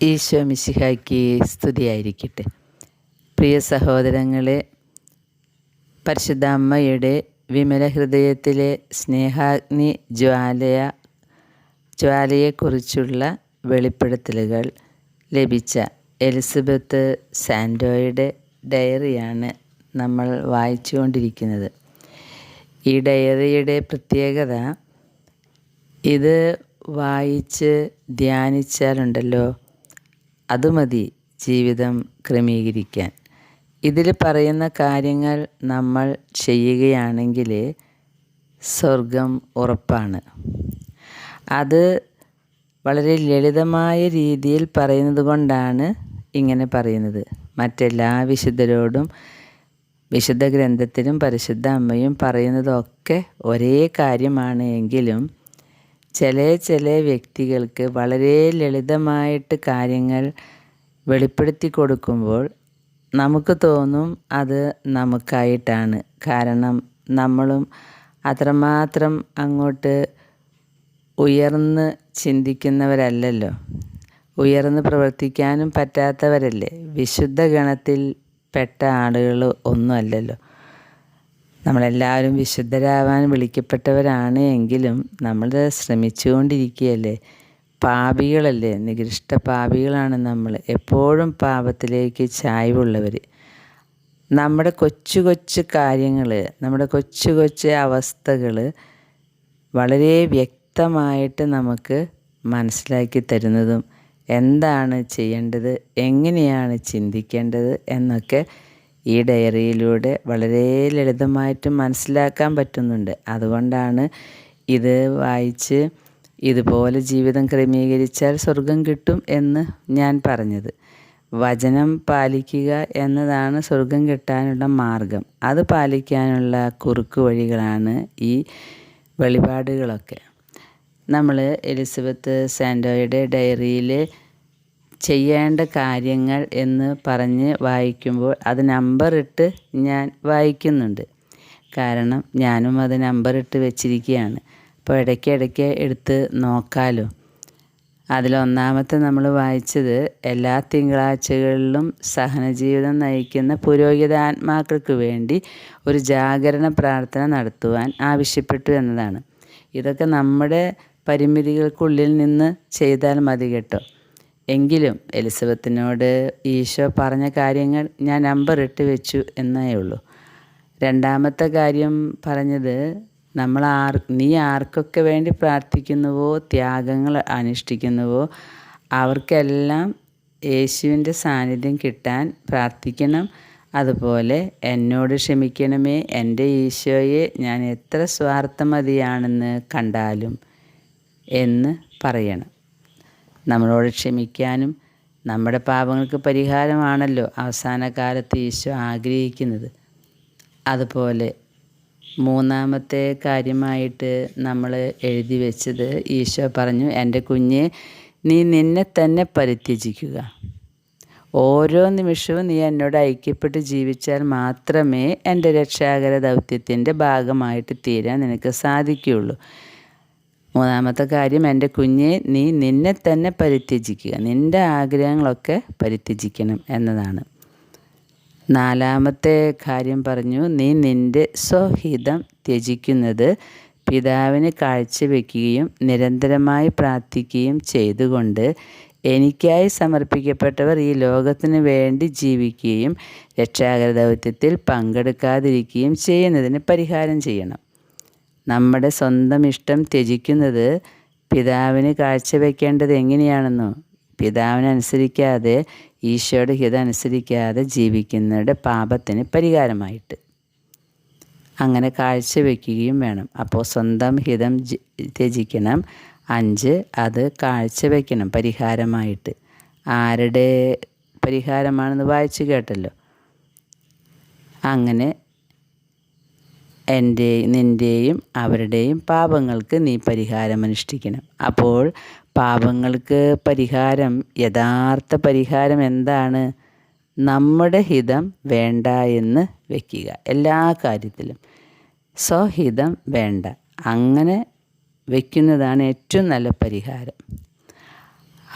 ഈശോ മിശിഹായ്ക്ക് സ്തുതിയായിരിക്കട്ടെ. പ്രിയ സഹോദരങ്ങളെ, പരിശുദ്ധ അമ്മയുടെ വിമല ഹൃദയത്തിലെ സ്നേഹാഗ്നി ജ്വാലയെക്കുറിച്ചുള്ള വെളിപ്പെടുത്തലുകൾ ലഭിച്ച എലിസബത്ത് സാൻഡോയുടെ ഡയറിയാണ് നമ്മൾ വായിച്ചുകൊണ്ടിരിക്കുന്നത്. ഈ ഡയറിയുടെ പ്രത്യേകത, ഇത് വായിച്ച് ധ്യാനിച്ചാലുണ്ടല്ലോ അത് മതി ജീവിതം ക്രമീകരിക്കാൻ. ഇതിൽ പറയുന്ന കാര്യങ്ങൾ നമ്മൾ ചെയ്യുകയാണെങ്കിൽ സ്വർഗം ഉറപ്പാണ്. അത് വളരെ ലളിതമായ രീതിയിൽ പറയുന്നത് കൊണ്ടാണ് ഇങ്ങനെ പറയുന്നത്. മറ്റെല്ലാ വിശുദ്ധരോടും വിശുദ്ധ ഗ്രന്ഥത്തിലും പരിശുദ്ധ അമ്മയും പറയുന്നതൊക്കെ ഒരേ കാര്യമാണ് എങ്കിലും ചില വ്യക്തികൾക്ക് വളരെ ലളിതമായിട്ട് കാര്യങ്ങൾ വെളിപ്പെടുത്തി കൊടുക്കുമ്പോൾ നമുക്ക് തോന്നും അത് നമുക്കായിട്ടാണ്. കാരണം നമ്മളും അത്രമാത്രം അങ്ങോട്ട് ഉയർന്ന് ചിന്തിക്കുന്നവരല്ലല്ലോ, ഉയർന്ന് പ്രവർത്തിക്കാനും പറ്റാത്തവരല്ലേ, വിശുദ്ധ ഗണത്തിൽ പെട്ട ആളുകൾ ഒന്നുമല്ലല്ലോ. നമ്മളെല്ലാവരും വിശുദ്ധരാവാൻ വിളിക്കപ്പെട്ടവരാണ് എങ്കിലും നമ്മൾ ശ്രമിച്ചുകൊണ്ടിരിക്കുകയല്ലേ. പാപികളല്ലേ, നികൃഷ്ട പാപികളാണ് നമ്മൾ, എപ്പോഴും പാപത്തിലേക്ക് ചായ്വുള്ളവർ. നമ്മുടെ കൊച്ചു കൊച്ചു കാര്യങ്ങൾ, നമ്മുടെ കൊച്ചു കൊച്ചു അവസ്ഥകൾ വളരെ വ്യക്തമായിട്ട് നമുക്ക് മനസ്സിലാക്കി തരുന്നതും എന്താണ് ചെയ്യേണ്ടത്, എങ്ങനെയാണ് ചിന്തിക്കേണ്ടത് എന്നൊക്കെ ഈ ഡയറിയിലൂടെ വളരെ ലളിതമായിട്ട് മനസ്സിലാക്കാൻ പറ്റുന്നുണ്ട്. അതുകൊണ്ടാണ് ഇത് വായിച്ച് ഇതുപോലെ ജീവിതം ക്രമീകരിച്ചാൽ സ്വർഗം കിട്ടും എന്ന് ഞാൻ പറഞ്ഞത്. വചനം പാലിക്കുക എന്നതാണ് സ്വർഗം കിട്ടാനുള്ള മാർഗം. അത് പാലിക്കാനുള്ള കുറുക്കു വഴികളാണ് ഈ വെളിപാടുകളൊക്കെ. നമ്മൾ എലിസബത്ത് സാൻഡോയുടെ ഡയറിയിൽ ചെയ്യേണ്ട കാര്യങ്ങൾ എന്ന് പറഞ്ഞ് വായിക്കുമ്പോൾ അത് നമ്പറിട്ട് ഞാൻ വായിക്കുന്നുണ്ട്. കാരണം ഞാനും അത് നമ്പറിട്ട് വെച്ചിരിക്കുകയാണ്. അപ്പോൾ ഇടയ്ക്ക് എടുത്ത് നോക്കാലോ. അതിലൊന്നാമത്തെ നമ്മൾ വായിച്ചത്, എല്ലാ തിങ്കളാഴ്ചകളിലും സഹനജീവിതം നയിക്കുന്ന പുരോഹിതാത്മാക്കൾക്ക് വേണ്ടി ഒരു ജാഗരണ പ്രാർത്ഥന നടത്തുവാൻ ആവശ്യപ്പെട്ടു എന്നതാണ്. ഇതൊക്കെ നമ്മുടെ പരിമിതികൾക്കുള്ളിൽ നിന്ന് ചെയ്താൽ മതി കേട്ടോ. എങ്കിലും എലിസബത്തിനോട് ഈശോ പറഞ്ഞ കാര്യങ്ങൾ ഞാൻ നമ്പറിട്ട് വെച്ചു എന്നേ ഉള്ളൂ. രണ്ടാമത്തെ കാര്യം പറഞ്ഞത്, നീ ആർക്കൊക്കെ വേണ്ടി പ്രാർത്ഥിക്കുന്നുവോ, ത്യാഗങ്ങൾ അനുഷ്ഠിക്കുന്നുവോ, അവർക്കെല്ലാം യേശുവിൻ്റെ സാന്നിധ്യം കിട്ടാൻ പ്രാർത്ഥിക്കണം. അതുപോലെ എന്നോട് ക്ഷമിക്കണമേ, എൻ്റെ ഈശോയെ ഞാൻ എത്ര സ്വാർത്ഥമതിയാണെന്ന് കണ്ടാലും എന്ന് പറയണം. നമ്മളോട് ക്ഷമിക്കാനും നമ്മുടെ പാപങ്ങൾക്ക് പരിഹാരമാണല്ലോ അവസാന കാലത്ത് ഈശോ ആഗ്രഹിക്കുന്നത്. അതുപോലെ മൂന്നാമത്തെ കാര്യമായിട്ട് നമ്മൾ എഴുതി വെച്ചത്, ഈശോ പറഞ്ഞു, എൻ്റെ കുഞ്ഞെ, നീ നിന്നെ തന്നെ പരിത്യജിക്കുക. ഓരോ നിമിഷവും നീ എന്നോട് ഐക്യപ്പെട്ട് ജീവിച്ചാൽ മാത്രമേ എൻ്റെ രക്ഷാകര ദൗത്യത്തിൻ്റെ ഭാഗമായിട്ട് തീരാൻ നിനക്ക് സാധിക്കുകയുള്ളൂ. മൂന്നാമത്തെ കാര്യം, എൻ്റെ കുഞ്ഞെ, നീ നിന്നെ തന്നെ പരിത്യജിക്കുക, നിൻ്റെ ആഗ്രഹങ്ങളൊക്കെ പരിത്യജിക്കണം എന്നതാണ്. നാലാമത്തെ കാര്യം പറഞ്ഞു, നീ നിൻ്റെ സ്വഹിതം ത്യജിക്കുന്നത് പിതാവിന് കാഴ്ചവെക്കുകയും നിരന്തരമായി പ്രാർത്ഥിക്കുകയും ചെയ്തുകൊണ്ട് എനിക്കായി സമർപ്പിക്കപ്പെട്ടവർ ഈ ലോകത്തിന് വേണ്ടി ജീവിക്കുകയും രക്ഷാകര ദൗത്യത്തിൽ പങ്കെടുക്കാതിരിക്കുകയും ചെയ്യുന്നതിന് പരിഹാരം ചെയ്യണം. നമ്മുടെ സ്വന്തം ഇഷ്ടം ത്യജിക്കുന്നത് പിതാവിന് കാഴ്ചവെക്കേണ്ടത് എങ്ങനെയാണെന്നോ, പിതാവിനനുസരിക്കാതെ, ഈശോയുടെ ഹിതം അനുസരിക്കാതെ ജീവിക്കുന്നവരുടെ പാപത്തിന് പരിഹാരമായിട്ട് അങ്ങനെ കാഴ്ചവെക്കുകയും വേണം. അപ്പോൾ സ്വന്തം ഹിതം ത്യജിക്കണം. 5, അത് കാഴ്ചവെക്കണം പരിഹാരമായിട്ട്. ആരുടെ പരിഹാരമാണെന്ന് വായിച്ചു കേട്ടല്ലോ. അങ്ങനെ നിൻ്റെയും അവരുടെയും പാപങ്ങൾക്ക് നീ പരിഹാരമനുഷ്ഠിക്കണം. അപ്പോൾ പാപങ്ങൾക്ക് പരിഹാരം, യഥാർത്ഥ പരിഹാരം എന്താണ്? നമ്മുടെ ഹിതം വേണ്ട എന്ന് വയ്ക്കുക. എല്ലാ കാര്യത്തിലും സ്വഹിതം വേണ്ട, അങ്ങനെ വയ്ക്കുന്നതാണ് ഏറ്റവും നല്ല പരിഹാരം.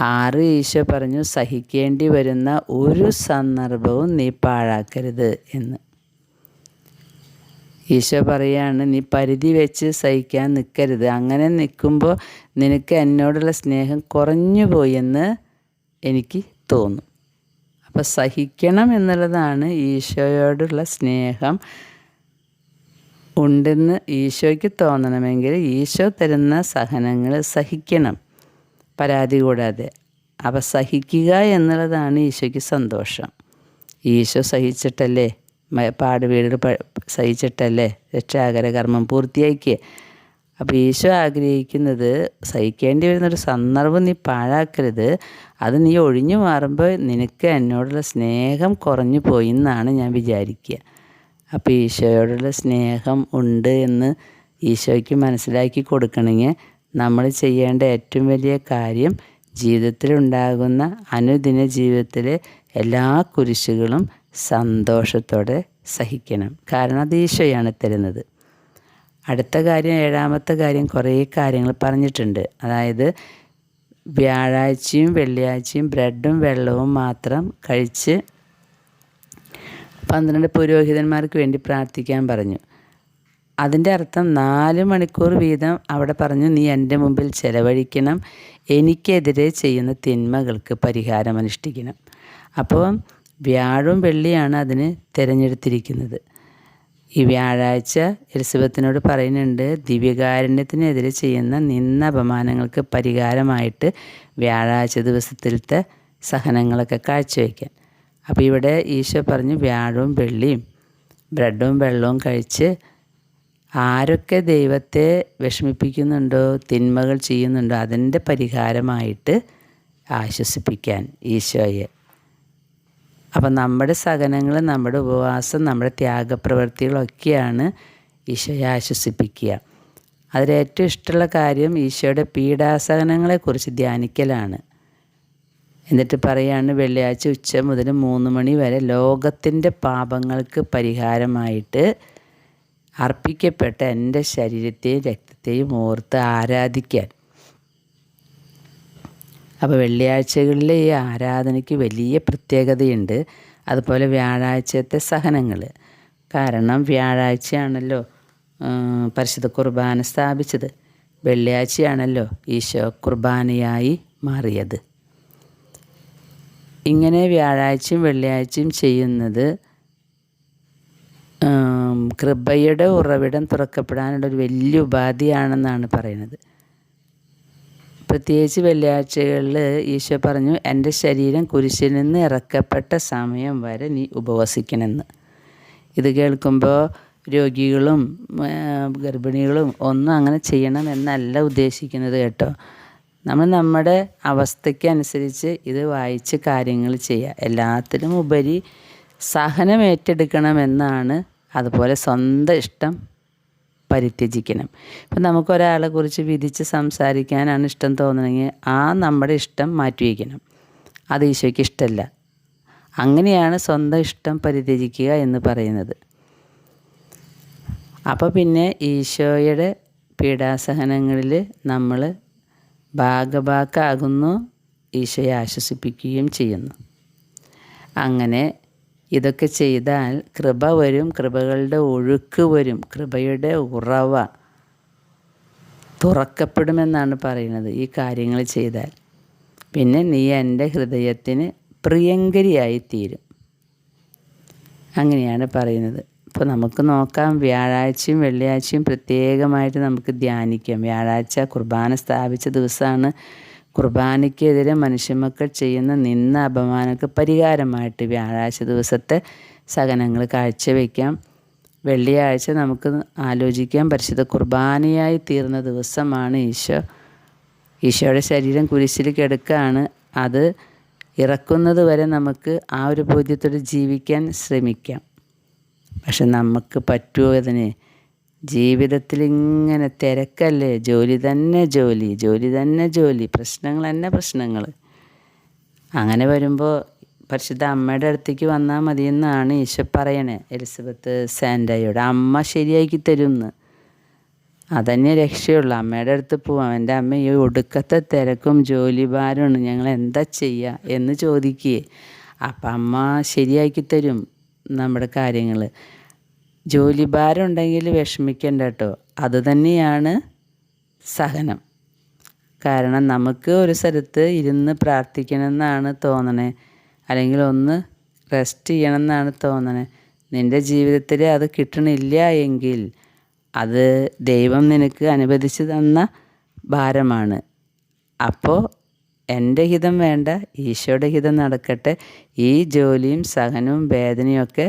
6 ഈശോ പറഞ്ഞു സഹിക്കേണ്ടി വരുന്ന ഒരു സന്ദർഭവും നീ പാഴാക്കരുത് എന്ന്. ഈശോ പറയാണ് നീ പരിധി വെച്ച് സഹിക്കാൻ നിൽക്കരുത്. അങ്ങനെ നിൽക്കുമ്പോൾ നിനക്ക് എന്നോടുള്ള സ്നേഹം കുറഞ്ഞു പോയെന്ന് എനിക്ക് തോന്നും. അപ്പോൾ സഹിക്കണം എന്നുള്ളതാണ് ഈശോയോടുള്ള സ്നേഹം ഉണ്ടെന്ന് ഈശോയ്ക്ക് തോന്നണമെങ്കിൽ ഈശോ തരുന്ന സഹനങ്ങൾ സഹിക്കണം പരാതി കൂടാതെ. അപ്പോൾ സഹിക്കുക എന്നുള്ളതാണ് ഈശോയ്ക്ക് സന്തോഷം. ഈശോ സഹിച്ചിട്ടല്ലേ പാടുവീടുകൾ സഹിച്ചിട്ടല്ലേ രക്ഷാകര കർമ്മം പൂർത്തിയാക്കിയേ. അപ്പോൾ ഈശോ ആഗ്രഹിക്കുന്നത് സഹിക്കേണ്ടി വരുന്നൊരു സന്ദർഭം നീ പാഴാക്കരുത്. അത് നീ ഒഴിഞ്ഞു മാറുമ്പോൾ നിനക്ക് എന്നോടുള്ള സ്നേഹം കുറഞ്ഞു പോയി എന്നാണ് ഞാൻ വിചാരിക്കുക. അപ്പോൾ ഈശോയോടുള്ള സ്നേഹം ഉണ്ട് എന്ന് ഈശോയ്ക്ക് മനസ്സിലാക്കി കൊടുക്കണമെങ്കിൽ നമ്മൾ ചെയ്യേണ്ട ഏറ്റവും വലിയ കാര്യം ജീവിതത്തിലുണ്ടാകുന്ന അനുദിന ജീവിതത്തിലെ എല്ലാ കുരിശുകളും സന്തോഷത്തോടെ സഹിക്കണം. കാരണം അത് ഈശോയാണ് തരുന്നത്. അടുത്ത കാര്യം, 7ാമത്തെ കാര്യം, കുറേ കാര്യങ്ങൾ പറഞ്ഞിട്ടുണ്ട്. അതായത് വ്യാഴാഴ്ചയും വെള്ളിയാഴ്ചയും ബ്രെഡും വെള്ളവും മാത്രം കഴിച്ച് 12 പുരോഹിതന്മാർക്ക് വേണ്ടി പ്രാർത്ഥിക്കാൻ പറഞ്ഞു. അതിൻ്റെ അർത്ഥം 4 മണിക്കൂർ വീതം അവിടെ പറഞ്ഞു നീ എൻ്റെ മുമ്പിൽ ചെലവഴിക്കണം, എനിക്കെതിരെ ചെയ്യുന്ന തിന്മകൾക്ക് പരിഹാരം അനുഷ്ഠിക്കണം. അപ്പോൾ വ്യാഴവും വെള്ളിയാണ് അതിന് തിരഞ്ഞെടുത്തിരിക്കുന്നത്. ഈ വ്യാഴാഴ്ച എലിസബത്തിനോട് പറയുന്നുണ്ട് ദിവ്യകാരുണ്യത്തിനെതിരെ ചെയ്യുന്ന നിന്ന അപമാനങ്ങൾക്ക് പരിഹാരമായിട്ട് വ്യാഴാഴ്ച ദിവസത്തിലത്തെ സഹനങ്ങളൊക്കെ കാഴ്ചവെക്കാൻ. അപ്പോൾ ഇവിടെ ഈശോ പറഞ്ഞു വ്യാഴവും വെള്ളിയും ബ്രെഡും വെള്ളവും കഴിച്ച് ആരൊക്കെ ദൈവത്തെ വിഷമിപ്പിക്കുന്നുണ്ടോ, തിന്മകൾ ചെയ്യുന്നുണ്ടോ അതിൻ്റെ പരിഹാരമായിട്ട് ആശ്വസിപ്പിക്കാൻ ഈശോയെ. അപ്പം നമ്മുടെ സഹനങ്ങൾ, നമ്മുടെ ഉപവാസം, നമ്മുടെ ത്യാഗപ്രവൃത്തികളൊക്കെയാണ് ഈശോയെ ആശ്വസിപ്പിക്കുക. അതിലേറ്റവും ഇഷ്ടമുള്ള കാര്യം ഈശോയുടെ പീഡാസഹനങ്ങളെക്കുറിച്ച് ധ്യാനിക്കലാണ്. എന്നിട്ട് പറയാണ് വെള്ളിയാഴ്ച ഉച്ച മുതൽ 3 മണി വരെ ലോകത്തിൻ്റെ പാപങ്ങൾക്ക് പരിഹാരമായിട്ട് അർപ്പിക്കപ്പെട്ട എൻ്റെ ശരീരത്തെയും രക്തത്തെയും ഓർത്ത് ആരാധിക്കാൻ. അപ്പോൾ വെള്ളിയാഴ്ചകളിലെ ഈ ആരാധനയ്ക്ക് വലിയ പ്രത്യേകതയുണ്ട്. അതുപോലെ വ്യാഴാഴ്ചത്തെ സഹനങ്ങൾ. കാരണം വ്യാഴാഴ്ചയാണല്ലോ പരിശുദ്ധ കുർബാന സ്ഥാപിച്ചത്, വെള്ളിയാഴ്ചയാണല്ലോ ഈശോ കുർബാനയായി മാറിയത്. ഇങ്ങനെ വ്യാഴാഴ്ചയും വെള്ളിയാഴ്ചയും ചെയ്യുന്നത് കൃപയുടെ ഉറവിടം തുറക്കപ്പെടാനുള്ള ഒരു വലിയ ഉപാധിയാണെന്നാണ് പറയുന്നത്. പ്രത്യേകിച്ച് വെള്ളിയാഴ്ചകളിൽ ഈശോ പറഞ്ഞു എൻ്റെ ശരീരം കുരിശിൽ നിന്ന് ഇറക്കപ്പെട്ട സമയം വരെ നീ ഉപവസിക്കണമെന്ന്. ഇത് കേൾക്കുമ്പോൾ രോഗികളും ഗർഭിണികളും ഒന്നും അങ്ങനെ ചെയ്യണം എന്നല്ല ഉദ്ദേശിക്കുന്നത് കേട്ടോ. നമ്മൾ നമ്മുടെ അവസ്ഥയ്ക്കനുസരിച്ച് ഇത് വായിച്ച് കാര്യങ്ങൾ ചെയ്യുക. എല്ലാത്തിനും ഉപരി സഹനം ഏറ്റെടുക്കണമെന്നാണ്. അതുപോലെ സ്വന്തം ഇഷ്ടം പരിത്യജിക്കണം. ഇപ്പം നമുക്കൊരാളെ കുറിച്ച് വിധിച്ച് സംസാരിക്കാനാണ് ഇഷ്ടം തോന്നണമെങ്കിൽ നമ്മുടെ ഇഷ്ടം മാറ്റിവെക്കണം. അത് ഈശോയ്ക്ക് ഇഷ്ടമല്ല. അങ്ങനെയാണ് സ്വന്തം ഇഷ്ടം പരിത്യജിക്കുക എന്ന് പറയുന്നത്. അപ്പോൾ പിന്നെ ഈശോയുടെ പീഡാസഹനങ്ങളിൽ നമ്മൾ ഭാഗഭാക്കാകുന്നു, ഈശോയെ ആശ്വസിപ്പിക്കുകയും ചെയ്യുന്നു. അങ്ങനെ ഇതൊക്കെ ചെയ്താൽ കൃപ വരും, കൃപകളുടെ ഒഴുക്ക് വരും, കൃപയുടെ ഉറവ തുറക്കപ്പെടുമെന്നാണ് പറയുന്നത് ഈ കാര്യങ്ങൾ ചെയ്താൽ. പിന്നെ നീ എൻ്റെ ഹൃദയത്തിന് പ്രിയങ്കരിയായി തീരും, അങ്ങനെയാണ് പറയുന്നത്. അപ്പോൾ നമുക്ക് നോക്കാം, വ്യാഴാഴ്ചയും വെള്ളിയാഴ്ചയും പ്രത്യേകമായിട്ട് നമുക്ക് ധ്യാനിക്കാം. വ്യാഴാഴ്ച കുർബാന സ്ഥാപിച്ച ദിവസമാണ്. കുർബാനയ്ക്കെതിരെ മനുഷ്യമക്കൾ ചെയ്യുന്ന നിന്ന അപമാനങ്ങൾക്ക് പരിഹാരമായിട്ട് വ്യാഴാഴ്ച ദിവസത്തെ സഹനങ്ങൾ കാഴ്ചവെക്കാം. വെള്ളിയാഴ്ച നമുക്ക് ആലോചിക്കാം, പരിശുദ്ധ കുർബാനയായി തീർന്ന ദിവസമാണ് ഈശോയുടെ ശരീരം കുരിശിൽ കിടക്കുകയാണ്. അത് ഇറക്കുന്നത് വരെ നമുക്ക് ആ ഒരു ബോധ്യത്തോടെ ജീവിക്കാൻ ശ്രമിക്കാം. പക്ഷെ നമുക്ക് പറ്റുമോ അതിന്? ജീവിതത്തിൽ ഇങ്ങനെ തിരക്കല്ലേ, ജോലി തന്നെ ജോലി, പ്രശ്നങ്ങൾ തന്നെ പ്രശ്നങ്ങൾ. അങ്ങനെ വരുമ്പോൾ പരിശുദ്ധ അമ്മയുടെ അടുത്തേക്ക് വന്നാൽ മതിയെന്നാണ് ഈശോ പറയണേ എലിസബത്ത് സാൻഡയോട്. അമ്മ ശരിയാക്കി തരുമെന്ന്. അതന്നെ രക്ഷയുള്ളൂ. അമ്മയുടെ അടുത്ത് പോവാം. എൻ്റെ അമ്മ ഈ ഒടുക്കത്തെ തിരക്കും ജോലി ഭാരമാണ്, ഞങ്ങൾ എന്താ ചെയ്യുക എന്ന് ചോദിക്കുകയെ. അപ്പം അമ്മ ശരിയാക്കി തരും നമ്മുടെ കാര്യങ്ങൾ. ജോലി ഭാരം ഉണ്ടെങ്കിൽ വിഷമിക്കണ്ട കേട്ടോ. അത് തന്നെയാണ് സഹനം. കാരണം നമുക്ക് ഒരു സ്ഥലത്ത് ഇരുന്ന് പ്രാർത്ഥിക്കണമെന്നാണ് തോന്നണേ, അല്ലെങ്കിൽ ഒന്ന് റെസ്റ്റ് ചെയ്യണമെന്നാണ് തോന്നണേ. നിൻ്റെ ജീവിതത്തിൽ അത് കിട്ടണില്ല എങ്കിൽ അത് ദൈവം നിനക്ക് അനുവദിച്ച് തന്ന ഭാരമാണ്. അപ്പോൾ എൻ്റെ ഹിതം വേണ്ട, ഈശോയുടെ ഹിതം നടക്കട്ടെ. ഈ ജോലിയും സഹനവും വേദനയും ഒക്കെ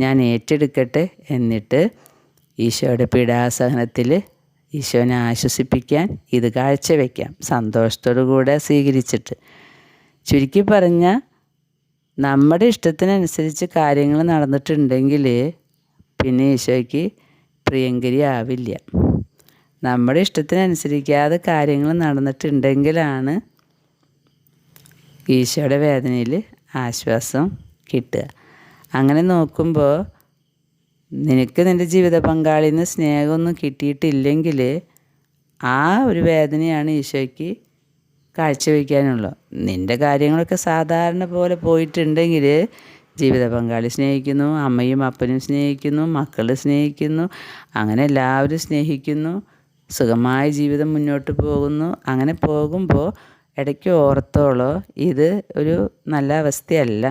ഞാൻ ഏറ്റെടുക്കട്ടെ. എന്നിട്ട് ഈശോയുടെ പീഡാസഹനത്തിൽ ഈശോനെ ആശ്വസിപ്പിക്കാൻ ഇത് കാഴ്ചവെക്കാം, സന്തോഷത്തോടു കൂടെ സ്വീകരിച്ചിട്ട്. ചുരുക്കി പറഞ്ഞാൽ നമ്മുടെ ഇഷ്ടത്തിനനുസരിച്ച് കാര്യങ്ങൾ നടന്നിട്ടുണ്ടെങ്കിൽ പിന്നെ ഈശോയ്ക്ക് പ്രിയങ്കരി ആവില്ല. നമ്മുടെ ഇഷ്ടത്തിനനുസരിക്കാതെ കാര്യങ്ങൾ നടന്നിട്ടുണ്ടെങ്കിലാണ് ഈശോയുടെ വേദനയിൽ ആശ്വാസം കിട്ടുക. അങ്ങനെ നോക്കുമ്പോൾ നിനക്ക് നിൻ്റെ ജീവിത പങ്കാളിയിൽ നിന്ന് സ്നേഹമൊന്നും കിട്ടിയിട്ടില്ലെങ്കിൽ ആ ഒരു വേദനയാണ് ഈശോയ്ക്ക് കാഴ്ചവെക്കാനുള്ളത്. നിൻ്റെ കാര്യങ്ങളൊക്കെ സാധാരണ പോലെ പോയിട്ടുണ്ടെങ്കിൽ ജീവിത പങ്കാളി സ്നേഹിക്കുന്നു, അമ്മയും അപ്പനും സ്നേഹിക്കുന്നു, മക്കൾ സ്നേഹിക്കുന്നു, അങ്ങനെ എല്ലാവരും സ്നേഹിക്കുന്നു, സുഖമായ ജീവിതം മുന്നോട്ട് പോകുന്നു. അങ്ങനെ പോകുമ്പോൾ ഇടയ്ക്ക് ഓർത്തോളോ, ഇത് ഒരു നല്ല അവസ്ഥയല്ല.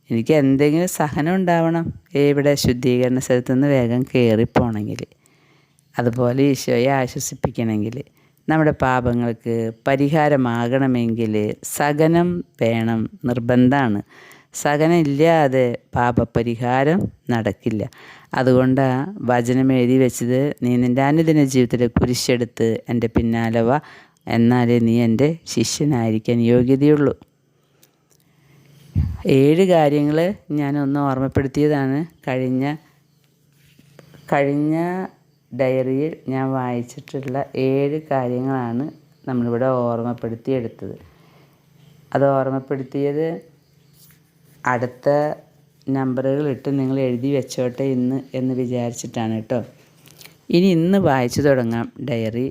എനിക്ക് എന്തെങ്കിലും സഹനം ഉണ്ടാവണം ഇവിടെ ശുദ്ധീകരണ സ്ഥലത്തുനിന്ന് വേഗം കയറിപ്പോണെങ്കിൽ. അതുപോലെ ഈശോയെ ആശ്വസിപ്പിക്കണമെങ്കിൽ, നമ്മുടെ പാപങ്ങൾക്ക് പരിഹാരമാകണമെങ്കിൽ സഹനം വേണം, നിർബന്ധമാണ്. സഹനം ഇല്ലാതെ പാപപരിഹാരം നടക്കില്ല. അതുകൊണ്ടാണ് വചനം എഴുതി വെച്ചത്, നീ നിൻ്റെ അനുദിന ജീവിതത്തിൽ കുരിശെടുത്ത് എൻ്റെ പിന്നാലെ വാ, എന്നാലേ നീ എൻ്റെ ശിഷ്യനായിരിക്കാൻ യോഗ്യതയുള്ളൂ. 7 കാര്യങ്ങൾ ഞാനൊന്ന് ഓർമ്മപ്പെടുത്തിയതാണ്. കഴിഞ്ഞ ഡയറിയിൽ ഞാൻ വായിച്ചിട്ടുള്ള 7 കാര്യങ്ങളാണ് നമ്മളിവിടെ ഓർമ്മപ്പെടുത്തിയെടുത്തത്. അത് ഓർമ്മപ്പെടുത്തിയത് അടുത്ത നമ്പറുകളിട്ട് നിങ്ങൾ എഴുതി വെച്ചോട്ടെ എന്ന് വിചാരിച്ചിട്ടാണ് കേട്ടോ. ഇന്ന് വായിച്ചു തുടങ്ങാം ഡയറി.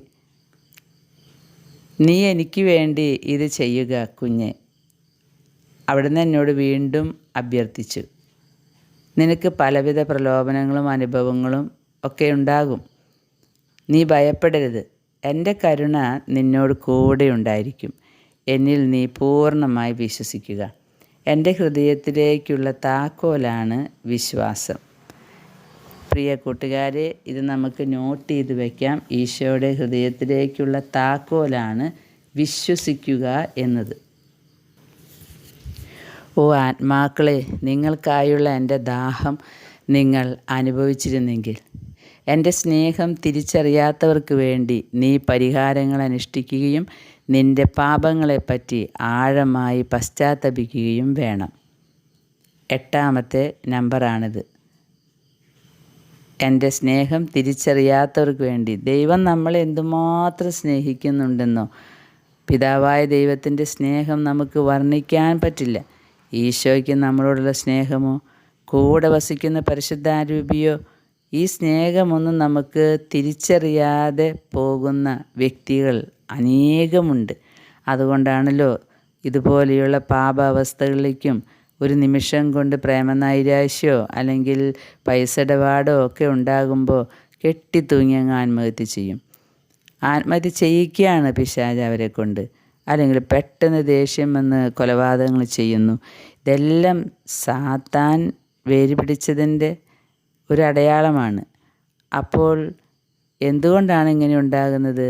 നീ എനിക്ക് വേണ്ടി ഇത് ചെയ്യുക കുഞ്ഞെ, അവിടുന്ന് എന്നോട് വീണ്ടും അഭ്യർത്ഥിച്ചു. നിനക്ക് പലവിധ പ്രലോഭനങ്ങളും അനുഭവങ്ങളും ഒക്കെ ഉണ്ടാകും. നീ ഭയപ്പെടരുത്, എൻ്റെ കരുണ നിന്നോട് കൂടെ ഉണ്ടായിരിക്കും. എന്നിൽ നീ പൂർണ്ണമായി വിശ്വസിക്കുക. എൻ്റെ ഹൃദയത്തിലേക്കുള്ള താക്കോലാണ് വിശ്വാസം. പ്രിയ കൂട്ടുകാരെ, ഇത് നമുക്ക് നോട്ട് ചെയ്ത് വയ്ക്കാം. ഈശോയുടെ ഹൃദയത്തിലേക്കുള്ള താക്കോലാണ് വിശ്വസിക്കുക എന്നത്. ഓ ആത്മാക്കളെ, നിങ്ങൾക്കായുള്ള എൻ്റെ ദാഹം നിങ്ങൾ അനുഭവിച്ചിരുന്നെങ്കിൽ, എൻ്റെ സ്നേഹം തിരിച്ചറിയാത്തവർക്ക് വേണ്ടി നീ പരിഹാരങ്ങൾ അനുഷ്ഠിക്കുകയും നിൻ്റെ പാപങ്ങളെപ്പറ്റി ആഴമായി പശ്ചാത്തപിക്കുകയും വേണം. 8ാമത്തെ നമ്പറാണിത്. എൻ്റെ സ്നേഹം തിരിച്ചറിയാത്തവർക്ക് വേണ്ടി. ദൈവം നമ്മളെ എന്തുമാത്രം സ്നേഹിക്കുന്നുണ്ടെന്നോ, പിതാവായ ദൈവത്തിൻ്റെ സ്നേഹം നമുക്ക് വർണ്ണിക്കാൻ പറ്റില്ല. ഈശോയ്ക്ക് നമ്മളോടുള്ള സ്നേഹമോ കൂടെ വസിക്കുന്ന പരിശുദ്ധാരൂപിയോ, ഈ സ്നേഹമൊന്നും നമുക്ക് തിരിച്ചറിയാതെ പോകുന്ന വ്യക്തികൾ അനേകമുണ്ട്. അതുകൊണ്ടാണല്ലോ ഇതുപോലെയുള്ള പാപാവസ്ഥകളിലേക്കും ഒരു നിമിഷം കൊണ്ട് പ്രേമനൈരാശ്യമോ അല്ലെങ്കിൽ പൈസ ഇടപാടോ ഒക്കെ ഉണ്ടാകുമ്പോൾ കെട്ടിത്തൂങ്ങി അങ്ങ് ആത്മഹത്യ ചെയ്യും. ആത്മഹത്യ ചെയ്യിക്കുകയാണ് പിശാച് അവരെ കൊണ്ട്. അല്ലെങ്കിൽ പെട്ടെന്ന് ദേഷ്യം വന്ന് കൊലപാതകങ്ങൾ ചെയ്യുന്നു. ഇതെല്ലാം സാത്താൻ വേര് പിടിച്ചതിൻ്റെ ഒരു അടയാളമാണ്. അപ്പോൾ എന്തുകൊണ്ടാണ് ഇങ്ങനെ ഉണ്ടാകുന്നത്?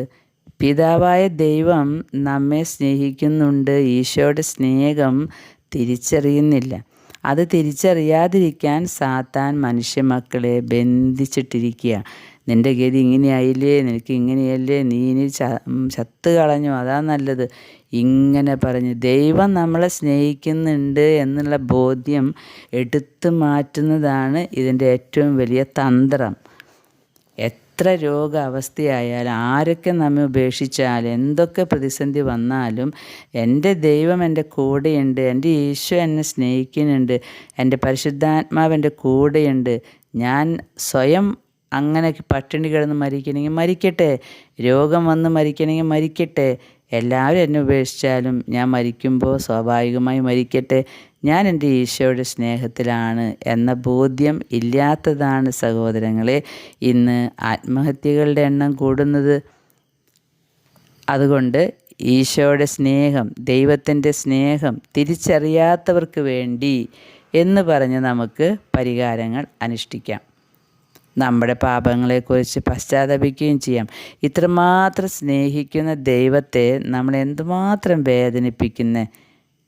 പിതാവായ ദൈവം നമ്മെ സ്നേഹിക്കുന്നുണ്ട്. ഈശോയുടെ സ്നേഹം തിരിച്ചറിയുന്നില്ല. അത് തിരിച്ചറിയാതിരിക്കാൻ സാത്താൻ മനുഷ്യമക്കളെ ബന്ധിച്ചിട്ടിരിക്കുക. നിൻ്റെ ഗതി ഇങ്ങനെയായില്ലേ, നിനക്ക് ഇങ്ങനെയല്ലേ, നീ ഇനി ചത്ത് കളഞ്ഞു, അതാ നല്ലത്, ഇങ്ങനെ പറഞ്ഞ് ദൈവം നമ്മളെ സ്നേഹിക്കുന്നുണ്ട് എന്നുള്ള ബോധ്യം എടുത്തു മാറ്റുന്നതാണ് ഇതിൻ്റെ ഏറ്റവും വലിയ തന്ത്രം. എത്ര രോഗാവസ്ഥയായാലും, ആരൊക്കെ നമ്മെ ഉപേക്ഷിച്ചാൽ, എന്തൊക്കെ പ്രതിസന്ധി വന്നാലും എൻ്റെ ദൈവം എൻ്റെ കൂടെയുണ്ട്, എൻ്റെ ഈശോ എന്നെ സ്നേഹിക്കുന്നുണ്ട്, എൻ്റെ പരിശുദ്ധാത്മാവ് എൻ്റെ കൂടെയുണ്ട്, ഞാൻ സ്വയം അങ്ങനെ പട്ടിണി കിടന്ന് മരിക്കണമെങ്കിൽ മരിക്കട്ടെ, രോഗം വന്ന് മരിക്കണമെങ്കിൽ മരിക്കട്ടെ, എല്ലാവരും എന്നെ ഉപേക്ഷിച്ചാലും ഞാൻ മരിക്കുമ്പോൾ സ്വാഭാവികമായി മരിക്കട്ടെ, ഞാൻ എൻ്റെ ഈശോയുടെ സ്നേഹത്തിലാണ് എന്ന ബോധ്യം ഇല്ലാത്തതാണ് സഹോദരങ്ങളെ ഇന്ന് ആത്മഹത്യകളുടെ എണ്ണം കൂടുന്നത്. അതുകൊണ്ട് ഈശോയുടെ സ്നേഹം, ദൈവത്തിൻ്റെ സ്നേഹം തിരിച്ചറിയാത്തവർക്ക് വേണ്ടി എന്ന് പറഞ്ഞ് നമുക്ക് പരിഹാരങ്ങൾ അനുഷ്ഠിക്കാം. നമ്മുടെ പാപങ്ങളെക്കുറിച്ച് പശ്ചാത്തപിക്കുകയും ചെയ്യാം. ഇത്രമാത്രം സ്നേഹിക്കുന്ന ദൈവത്തെ നമ്മൾ എന്തുമാത്രം വേദനിപ്പിക്കുന്നത്.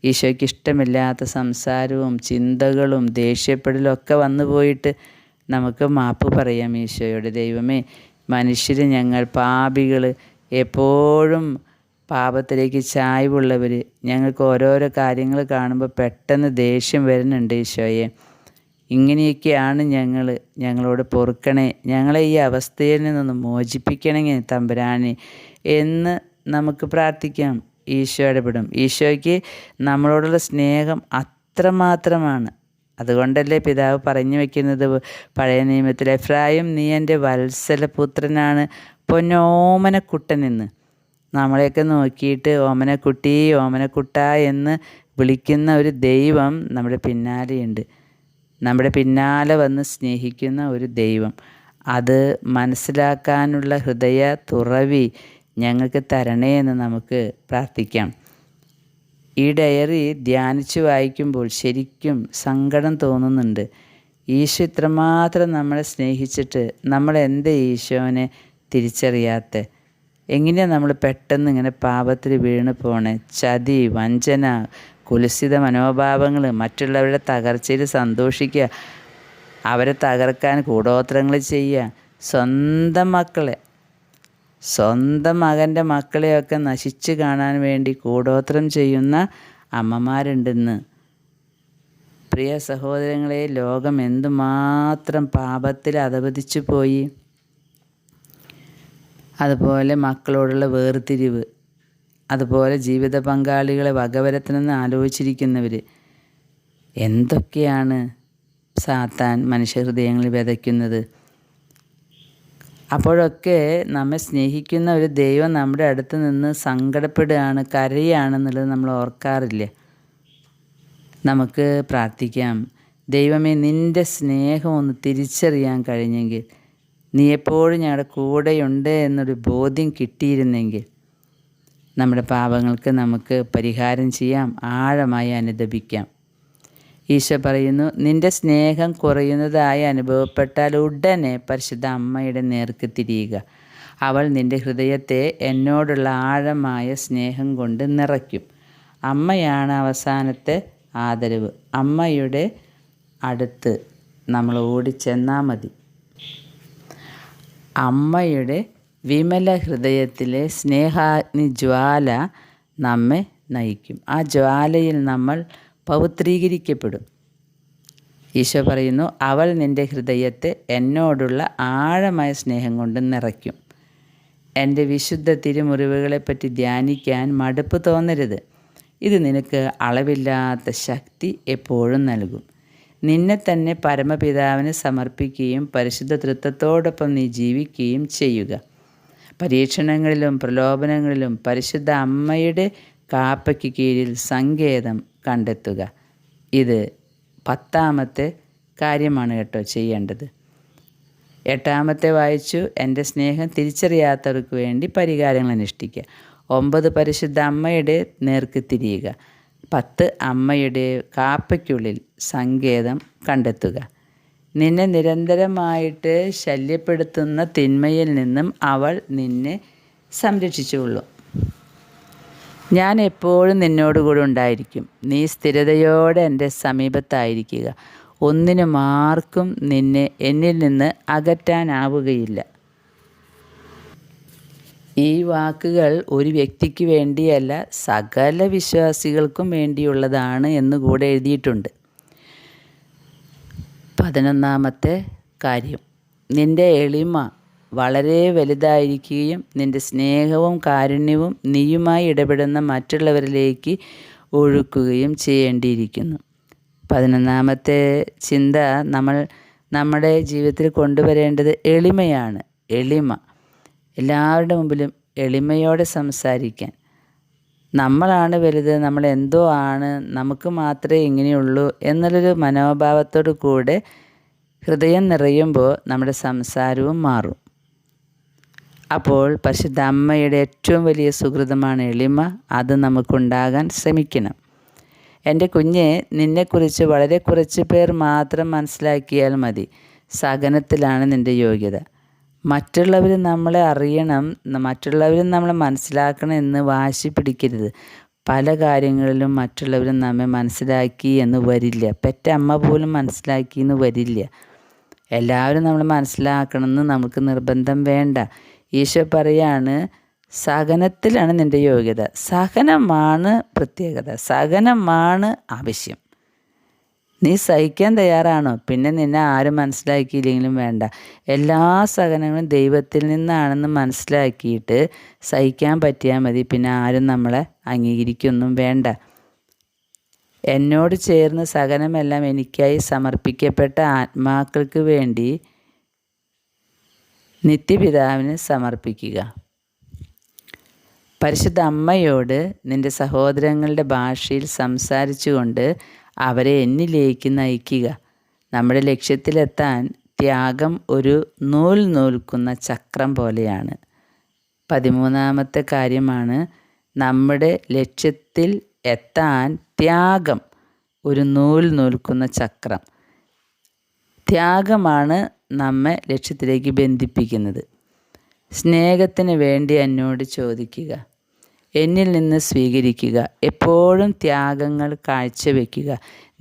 ഈശോയ്ക്ക് ഇഷ്ടമില്ലാത്ത സംസാരവും ചിന്തകളും ദേഷ്യപ്പെടലും ഒക്കെ വന്നു പോയിട്ട് നമുക്ക് മാപ്പ് പറയാം ഈശോയോട്. ദൈവമേ, മനുഷ്യർ ഞങ്ങൾ പാപികൾ, എപ്പോഴും പാപത്തിലേക്ക് ചായ്വുള്ളവർ, ഞങ്ങൾക്ക് ഓരോരോ കാര്യങ്ങൾ കാണുമ്പോൾ പെട്ടെന്ന് ദേഷ്യം വരുന്നുണ്ട് ഈശോയെ. ഇങ്ങനെയൊക്കെയാണ് ഞങ്ങളോട് പൊറുക്കണേ, ഞങ്ങളെ ഈ അവസ്ഥയിൽ നിന്നൊന്ന് മോചിപ്പിക്കണേ തമ്പുരാനെ എന്ന് നമുക്ക് പ്രാർത്ഥിക്കാം. ഈശോ ഇടപെടും. ഈശോയ്ക്ക് നമ്മളോടുള്ള സ്നേഹം അത്രമാത്രമാണ്. അതുകൊണ്ടല്ലേ പിതാവ് പറഞ്ഞു വയ്ക്കുന്നത് പഴയ നിയമത്തിൽ, എഫ്രായിം നീ എൻ്റെ വത്സലപുത്രനാണ്, പൊന്നോമനക്കുട്ടനെന്ന്. നമ്മളെയൊക്കെ നോക്കിയിട്ട് ഓമനക്കുട്ടി ഓമനക്കുട്ട എന്ന് വിളിക്കുന്ന ഒരു ദൈവം നമ്മുടെ പിന്നാലെയുണ്ട്. നമ്മുടെ പിന്നാലെ വന്ന് സ്നേഹിക്കുന്ന ഒരു ദൈവം. അത് മനസ്സിലാക്കാനുള്ള ഹൃദയ തുറവി ഞങ്ങൾക്ക് തരണേ എന്ന് നമുക്ക് പ്രാർത്ഥിക്കാം. ഈ ഡയറി ധ്യാനിച്ച് വായിക്കുമ്പോൾ ശരിക്കും സങ്കടം തോന്നുന്നുണ്ട്. ഈശോ ഇത്രമാത്രം നമ്മളെ സ്നേഹിച്ചിട്ട് നമ്മൾ എന്ത് ഈശോനെ തിരിച്ചറിയാത്ത? എങ്ങനെയാണ് നമ്മൾ പെട്ടെന്ന് ഇങ്ങനെ പാപത്തിൽ വീണ് പോണേ? ചതി, വഞ്ചന, കുലസിത മനോഭാവങ്ങൾ, മറ്റുള്ളവരുടെ തകർച്ചയിൽ സന്തോഷിക്കുക, അവരെ തകർക്കാൻ കൂടോത്രങ്ങൾ ചെയ്യുക, സ്വന്തം മകൻ്റെ മക്കളെയൊക്കെ നശിച്ച് കാണാൻ വേണ്ടി കൂടോത്രം ചെയ്യുന്ന അമ്മമാരുണ്ടെന്ന്. പ്രിയ സഹോദരങ്ങളെ, ലോകം എന്തുമാത്രം പാപത്തിൽ അധപതിച്ചു പോയി. അതുപോലെ മക്കളോടുള്ള വേർതിരിവ്, അതുപോലെ ജീവിത പങ്കാളികളെ വകവരത്തണമെന്ന് ആലോചിച്ചിരിക്കുന്നവർ, എന്തൊക്കെയാണ് സാത്താൻ മനുഷ്യഹൃദയങ്ങളിൽ വിതയ്ക്കുന്നത്. അപ്പോഴൊക്കെ നമ്മെ സ്നേഹിക്കുന്ന ഒരു ദൈവം നമ്മുടെ അടുത്ത് നിന്ന് സങ്കടപ്പെടുകയാണ്, കരയുകയാണെന്നുള്ളത് നമ്മൾ ഓർക്കാറില്ല. നമുക്ക് പ്രാർത്ഥിക്കാം, ദൈവമേ നിൻ്റെ സ്നേഹം ഒന്ന് തിരിച്ചറിയാൻ കഴിഞ്ഞെങ്കിൽ, നീ എപ്പോഴും ഞങ്ങളുടെ കൂടെയുണ്ട് എന്നൊരു ബോധ്യം കിട്ടിയിരുന്നെങ്കിൽ നമ്മുടെ പാപങ്ങൾക്ക് നമുക്ക് പരിഹാരം ചെയ്യാം, ആഴമായി അനുദപിക്കാം. ഈശോ പറയുന്നു, നിൻ്റെ സ്നേഹം കുറയുന്നതായി അനുഭവപ്പെട്ടാൽ ഉടനെ പരിശുദ്ധ അമ്മയുടെ നേർക്ക് തിരിയുക. അവൾ നിൻ്റെ ഹൃദയത്തെ എന്നോടുള്ള ആഴമായ സ്നേഹം കൊണ്ട് നിറയ്ക്കും. അമ്മയാണ് അവസാനത്തെ ആദരവ്. അമ്മയുടെ അടുത്ത് നമ്മൾ ഓടിച്ചെന്നാൽ മതി. അമ്മയുടെ വിമല ഹൃദയത്തിലെ സ്നേഹാഗ്നി ജ്വാല നമ്മെ നയിക്കും. ആ ജ്വാലയിൽ നമ്മൾ പവിത്രീകരിക്കപ്പെടും. ഈശോ പറയുന്നു, അവൾ നിൻ്റെ ഹൃദയത്തെ എന്നോടുള്ള ആഴമായ സ്നേഹം കൊണ്ട് നിറയ്ക്കും. എൻ്റെ വിശുദ്ധ തിരുമുറിവുകളെപ്പറ്റി ധ്യാനിക്കാൻ മടുപ്പ് തോന്നരുത്. ഇത് നിനക്ക് അളവില്ലാത്ത ശക്തി എപ്പോഴും നൽകും. നിന്നെ തന്നെ പരമപിതാവിന് സമർപ്പിക്കുകയും പരിശുദ്ധ തൃത്വത്തോടൊപ്പം നീ ജീവിക്കുകയും ചെയ്യുക. പരീക്ഷണങ്ങളിലും പ്രലോഭനങ്ങളിലും പരിശുദ്ധ അമ്മയുടെ കാപ്പയ്ക്ക് കീഴിൽ സങ്കേതം കണ്ടെത്തുക. ഇത് 10ാമത്തെ കാര്യമാണ് കേട്ടോ ചെയ്യേണ്ടത്. 8ാമത്തെ വായിച്ചു, എൻ്റെ സ്നേഹം തിരിച്ചറിയാത്തവർക്ക് വേണ്ടി പരിഹാരങ്ങൾ അനുഷ്ഠിക്കുക. 9 പരിശുദ്ധ അമ്മയുടെ നേർക്ക് തിരിയുക. 10 അമ്മയുടെ കാപ്പയ്ക്കുള്ളിൽ സങ്കേതം കണ്ടെത്തുക. നിന്നെ നിരന്തരമായിട്ട് ശല്യപ്പെടുത്തുന്ന തിന്മയിൽ നിന്നും അവൾ നിന്നെ സംരക്ഷിച്ചുകൊള്ളും. ഞാൻ എപ്പോഴും നിന്നോടുകൂടെ ഉണ്ടായിരിക്കും. നീ സ്ഥിരതയോടെ എൻ്റെ സമീപത്തായിരിക്കുക. ഒന്നിനും ആർക്കും നിന്നെ എന്നിൽ നിന്ന് അകറ്റാനാവുകയില്ല. ഈ വാക്കുകൾ ഒരു വ്യക്തിക്ക് വേണ്ടിയല്ല, സകല വിശ്വാസികൾക്കും വേണ്ടിയുള്ളതാണ് എന്നുകൂടെ എഴുതിയിട്ടുണ്ട്. 11ാമത്തെ കാര്യം, നിൻ്റെ എളിമ വളരെ വലുതായിരിക്കുകയും നിൻ്റെ സ്നേഹവും കാരുണ്യവും നീയുമായി ഇടപെടുന്ന മറ്റുള്ളവരിലേക്ക് ഒഴുക്കുകയും ചെയ്യേണ്ടിയിരിക്കുന്നു. 11ാമത്തെ ചിന്ത, നമ്മൾ നമ്മുടെ ജീവിതത്തിൽ കൊണ്ടുവരേണ്ടത് എളിമയാണ്. എളിമ. എല്ലാവരുടെ മുമ്പിലും എളിമയോടെ സംസാരിക്കാൻ. നമ്മളാണ് വലുത്, നമ്മളെന്തോ ആണ്, നമുക്ക് മാത്രമേ ഇങ്ങനെയുള്ളൂ എന്നുള്ളൊരു മനോഭാവത്തോടു കൂടെ ഹൃദയം നിറയുമ്പോൾ നമ്മുടെ സംസാരവും മാറും. അപ്പോൾ പരിശുദ്ധ അമ്മയുടെ ഏറ്റവും വലിയ സുഹൃതമാണ് എളിമ. അത് നമുക്കുണ്ടാകാൻ ശ്രമിക്കണം. എൻ്റെ കുഞ്ഞെ, നിന്നെക്കുറിച്ച് വളരെ കുറച്ച് പേർ മാത്രം മനസ്സിലാക്കിയാൽ മതി. സഹനത്തിലാണ് നിൻ്റെ യോഗ്യത. മറ്റുള്ളവർ നമ്മളെ അറിയണം, മറ്റുള്ളവരും നമ്മളെ മനസ്സിലാക്കണം എന്ന് വാശി പിടിക്കരുത്. പല കാര്യങ്ങളിലും മറ്റുള്ളവരും നമ്മെ മനസ്സിലാക്കി എന്ന് വരില്ല. പെറ്റ അമ്മ പോലും മനസ്സിലാക്കി എന്ന് വരില്ല. എല്ലാവരും നമ്മളെ മനസ്സിലാക്കണമെന്ന് നമുക്ക് നിർബന്ധം വേണ്ട. ഈശോ പറയാണ്, സഹനത്തിലാണ് നിൻ്റെ യോഗ്യത. സഹനമാണ് പ്രത്യേകത, സഹനമാണ് ആവശ്യം. നീ സഹിക്കാൻ തയ്യാറാണോ? പിന്നെ നിന്നെ ആരും മനസ്സിലാക്കിയില്ലെങ്കിലും വേണ്ട. എല്ലാ സഹനങ്ങളും ദൈവത്തിൽ നിന്നാണെന്ന് മനസ്സിലാക്കിയിട്ട് സഹിക്കാൻ പറ്റിയാൽ മതി. പിന്നെ ആരും നമ്മളെ അംഗീകരിക്കൊന്നും വേണ്ട. എന്നോട് ചേർന്ന് സഹനമെല്ലാം എനിക്കായി സമർപ്പിക്കപ്പെട്ട ആത്മാക്കൾക്ക് വേണ്ടി നിത്യപിതാവിന് സമർപ്പിക്കുക. പരിശുദ്ധ അമ്മയോട് നിൻ്റെ സഹോദരങ്ങളുടെ ഭാഷയിൽ സംസാരിച്ചുകൊണ്ട് അവരെ എന്നിലേക്ക് നയിക്കുക. നമ്മുടെ ലക്ഷ്യത്തിലെത്താൻ ത്യാഗം ഒരു നൂൽ നൂൽക്കുന്ന ചക്രം പോലെയാണ്. 13ാമത്തെ കാര്യമാണ്, നമ്മുടെ ലക്ഷ്യത്തിൽ എത്താൻ ത്യാഗം ഒരു നൂൽ നൂൽക്കുന്ന ചക്രം. ത്യാഗമാണ് നമ്മെ ലക്ഷ്യത്തിലേക്ക് ബന്ധിപ്പിക്കുന്നത്. സ്നേഹത്തിന് വേണ്ടി എന്നോട് ചോദിക്കുക, എന്നിൽ നിന്ന് സ്വീകരിക്കുക. എപ്പോഴും ത്യാഗങ്ങൾ കാഴ്ചവെക്കുക.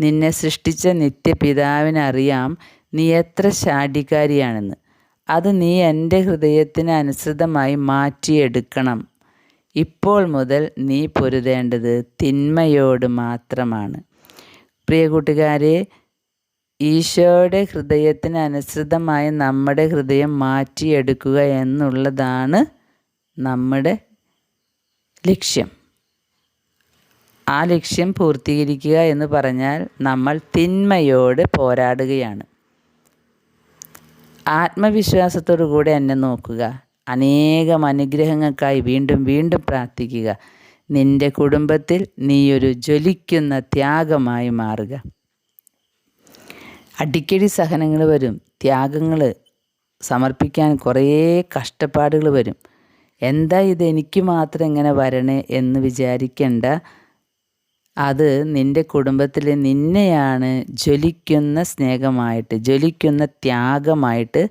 നിന്നെ സൃഷ്ടിച്ച നിത്യപിതാവിനറിയാം നീ എത്ര ശാഠ്യക്കാരിയാണെന്ന്. അത് നീ എൻ്റെ ഹൃദയത്തിന് അനുസൃതമായി മാറ്റിയെടുക്കണം. ഇപ്പോൾ മുതൽ നീ പൊരുതേണ്ടത് തിന്മയോട് മാത്രമാണ്. പ്രിയ കൂട്ടുകാരെ, ഈശോയുടെ ഹൃദയത്തിന് അനുസൃതമായി നമ്മുടെ ഹൃദയം മാറ്റിയെടുക്കുക എന്നുള്ളതാണ് നമ്മുടെ ലക്ഷ്യം. ആ ലക്ഷ്യം പൂർത്തീകരിക്കുക എന്ന് പറഞ്ഞാൽ നമ്മൾ തിന്മയോട് പോരാടുകയാണ്. ആത്മവിശ്വാസത്തോടു കൂടെ എന്നെ നോക്കുക. അനേകം അനുഗ്രഹങ്ങൾക്കായി വീണ്ടും വീണ്ടും പ്രാർത്ഥിക്കുക. നിൻ്റെ കുടുംബത്തിൽ നീയൊരു ജ്വലിക്കുന്ന ത്യാഗമായി മാറുക. അടിക്കടി സഹനങ്ങൾ വരും, ത്യാഗങ്ങൾ സമർപ്പിക്കാൻ കുറേ കഷ്ടപ്പാടുകൾ വരും. എന്താ ഇത് എനിക്ക് മാത്രം ഇങ്ങനെ വരണേ എന്ന് വിചാരിക്കേണ്ട. അത് നിൻ്റെ കുടുംബത്തിൽ നിന്നെയാണ് ജ്വലിക്കുന്ന സ്നേഹമായിട്ട്, ജ്വലിക്കുന്ന ത്യാഗമായിട്ട്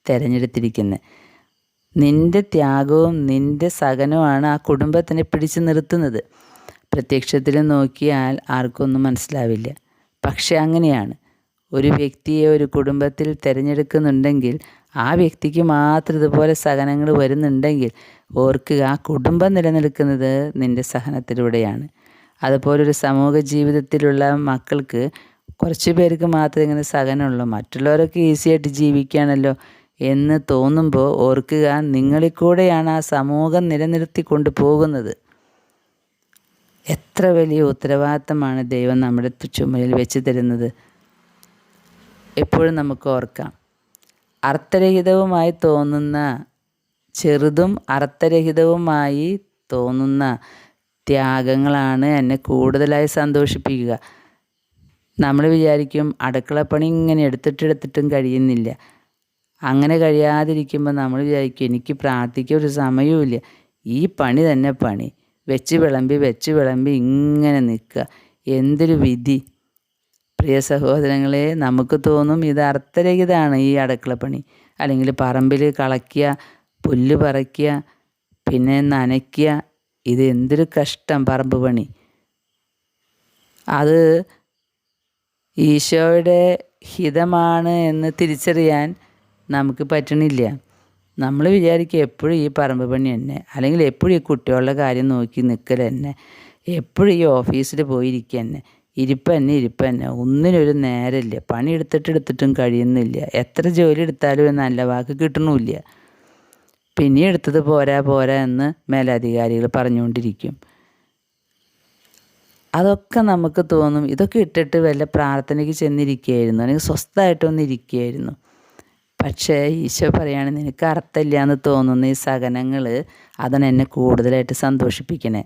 തിരഞ്ഞെടുത്തിരിക്കുന്നത്. നിൻ്റെ ത്യാഗവും നിൻ്റെ സഹനവുമാണ് ആ കുടുംബത്തിനെ പിടിച്ചു നിർത്തുന്നത്. പ്രത്യക്ഷത്തിൽ നോക്കിയാൽ ആർക്കൊന്നും മനസ്സിലാവില്ല. പക്ഷെ അങ്ങനെയാണ്. ഒരു വ്യക്തിയെ ഒരു കുടുംബത്തിൽ തിരഞ്ഞെടുക്കുന്നുണ്ടെങ്കിൽ ആ വ്യക്തിക്ക് മാത്രം ഇതുപോലെ സഹനങ്ങൾ വരുന്നുണ്ടെങ്കിൽ ഓർക്കുക, ആ കുടുംബം നിലനിൽക്കുന്നത് നിൻ്റെ സഹനത്തിലൂടെയാണ്. അതുപോലൊരു സമൂഹ ജീവിതത്തിലുള്ള മക്കൾക്ക് കുറച്ച് പേർക്ക് മാത്രമേ ഇങ്ങനെ സഹനമുള്ളൂ, മറ്റുള്ളവരൊക്കെ ഈസിയായിട്ട് ജീവിക്കുകയാണല്ലോ എന്ന് തോന്നുമ്പോൾ ഓർക്കുക, നിങ്ങളിൽ കൂടെയാണ് ആ സമൂഹം നിലനിർത്തിക്കൊണ്ട് പോകുന്നത്. എത്ര വലിയ ഉത്തരവാദിത്തമാണ് ദൈവം നമ്മുടെ ചുമലിൽ വെച്ച് തരുന്നത്. എപ്പോഴും നമുക്ക് ഓർക്കാം, അർത്ഥരഹിതവുമായി തോന്നുന്ന, ചെറുതും അർത്ഥരഹിതവുമായി തോന്നുന്ന ത്യാഗങ്ങളാണ് എന്നെ കൂടുതലായി സന്തോഷിപ്പിക്കുക. നമ്മൾ വിചാരിക്കും അടുക്കളപ്പണി ഇങ്ങനെ എടുത്തിട്ടും കഴിയുന്നില്ല. അങ്ങനെ കഴിയാതിരിക്കുമ്പോൾ നമ്മൾ വിചാരിക്കും എനിക്ക് പ്രാർത്ഥിക്കാൻ ഒരു സമയവുമില്ല. ഈ പണി തന്നെ പണി, വെച്ച് വിളമ്പി ഇങ്ങനെ നിൽക്കുക. എന്തൊരു വിധി! പ്രിയ സഹോദരങ്ങളെ, നമുക്ക് തോന്നും ഇത് അർത്ഥരഹിതമാണ് ഈ അടുക്കളപ്പണി. അല്ലെങ്കിൽ പറമ്പിൽ കളയ്ക്കുക, പുല്ല് പറിക്കുക, പിന്നെ നനയ്ക്കുക. ഇത് എന്തൊരു കഷ്ടം പറമ്പ് പണി. അത് ഈശോയുടെ ഹിതമാണ് എന്ന് തിരിച്ചറിയാൻ നമുക്ക് പറ്റണില്ല. നമ്മൾ വിചാരിക്കുക എപ്പോഴും ഈ പറമ്പ് പണി തന്നെ, അല്ലെങ്കിൽ എപ്പോഴും ഈ കുട്ടികളുടെ കാര്യം നോക്കി നിൽക്കൽ തന്നെ, എപ്പോഴും ഈ ഓഫീസിൽ പോയിരിക്കുക തന്നെ, ഇരിപ്പ് തന്നെ, ഒന്നിനൊരു നേരമില്ല. പണി എടുത്തിട്ടും കഴിയുന്നില്ല. എത്ര ജോലി എടുത്താലും ഒരു നല്ല വാക്ക് കിട്ടണമില്ല. പിന്നെ എടുത്തത് പോരാ എന്ന് മേലധികാരികൾ പറഞ്ഞുകൊണ്ടിരിക്കും. അതൊക്കെ നമുക്ക് തോന്നും ഇതൊക്കെ ഇട്ടിട്ട് വല്ല പ്രാർത്ഥനയ്ക്ക് ചെന്നിരിക്കുകയായിരുന്നു, അല്ലെങ്കിൽ സ്വസ്ഥമായിട്ടൊന്ന് ഇരിക്കുകയായിരുന്നു. പക്ഷേ ഈശോ പറയാണ്, നിനക്ക് അർത്ഥമില്ല എന്ന് തോന്നുന്ന ഈ സഹനങ്ങൾ അതാണ് എന്നെ കൂടുതലായിട്ട് സന്തോഷിപ്പിക്കണേ.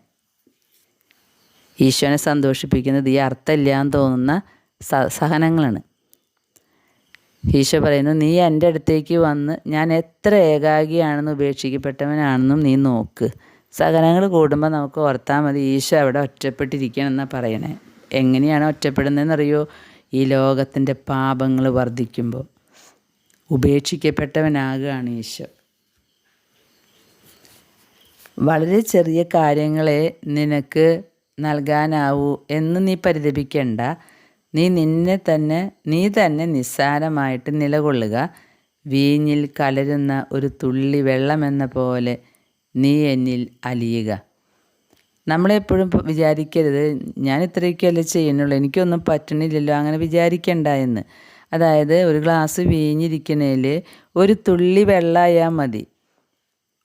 ഈശോനെ സന്തോഷിപ്പിക്കുന്നത് ഈ അർത്ഥമില്ല എന്ന് തോന്നുന്ന സഹനങ്ങളാണ്. ഈശോ പറയുന്നു, നീ എൻ്റെ അടുത്തേക്ക് വന്ന് ഞാൻ എത്ര ഏകാഗിയാണെന്ന് ഉപേക്ഷിക്കപ്പെട്ടവനാണെന്നും നീ നോക്ക്. സഹനങ്ങൾ കൂടുമ്പോൾ നമുക്ക് ഓർത്താൽ മതി ഈശോ അവിടെ ഒറ്റപ്പെട്ടിരിക്കണം എന്നാണ് പറയണേ. എങ്ങനെയാണ് ഒറ്റപ്പെടുന്നതെന്നറിയോ? ഈ ലോകത്തിൻ്റെ പാപങ്ങൾ വർദ്ധിക്കുമ്പോൾ ഉപേക്ഷിക്കപ്പെട്ടവനാകുകയാണ് ഈശോ. വളരെ ചെറിയ കാര്യങ്ങളെ നിനക്ക് നൽകാനാവൂ എന്ന് നീ പരിതപിക്കേണ്ട. നീ തന്നെ നിസ്സാരമായിട്ട് നിലകൊള്ളുക. വീഞ്ഞിൽ കലരുന്ന ഒരു തുള്ളി വെള്ളമെന്ന പോലെ നീ എന്നിൽ അലിയുക. നമ്മളെപ്പോഴും വിചാരിക്കരുത് ഞാൻ ഇത്രയൊക്കെയല്ലേ ചെയ്യുന്നുള്ളൂ, എനിക്കൊന്നും പറ്റണില്ലല്ലോ, അങ്ങനെ വിചാരിക്കണ്ട എന്ന്. അതായത് ഒരു ഗ്ലാസ് വീഞ്ഞിരിക്കണേൽ ഒരു തുള്ളി വെള്ളമായാൽ മതി.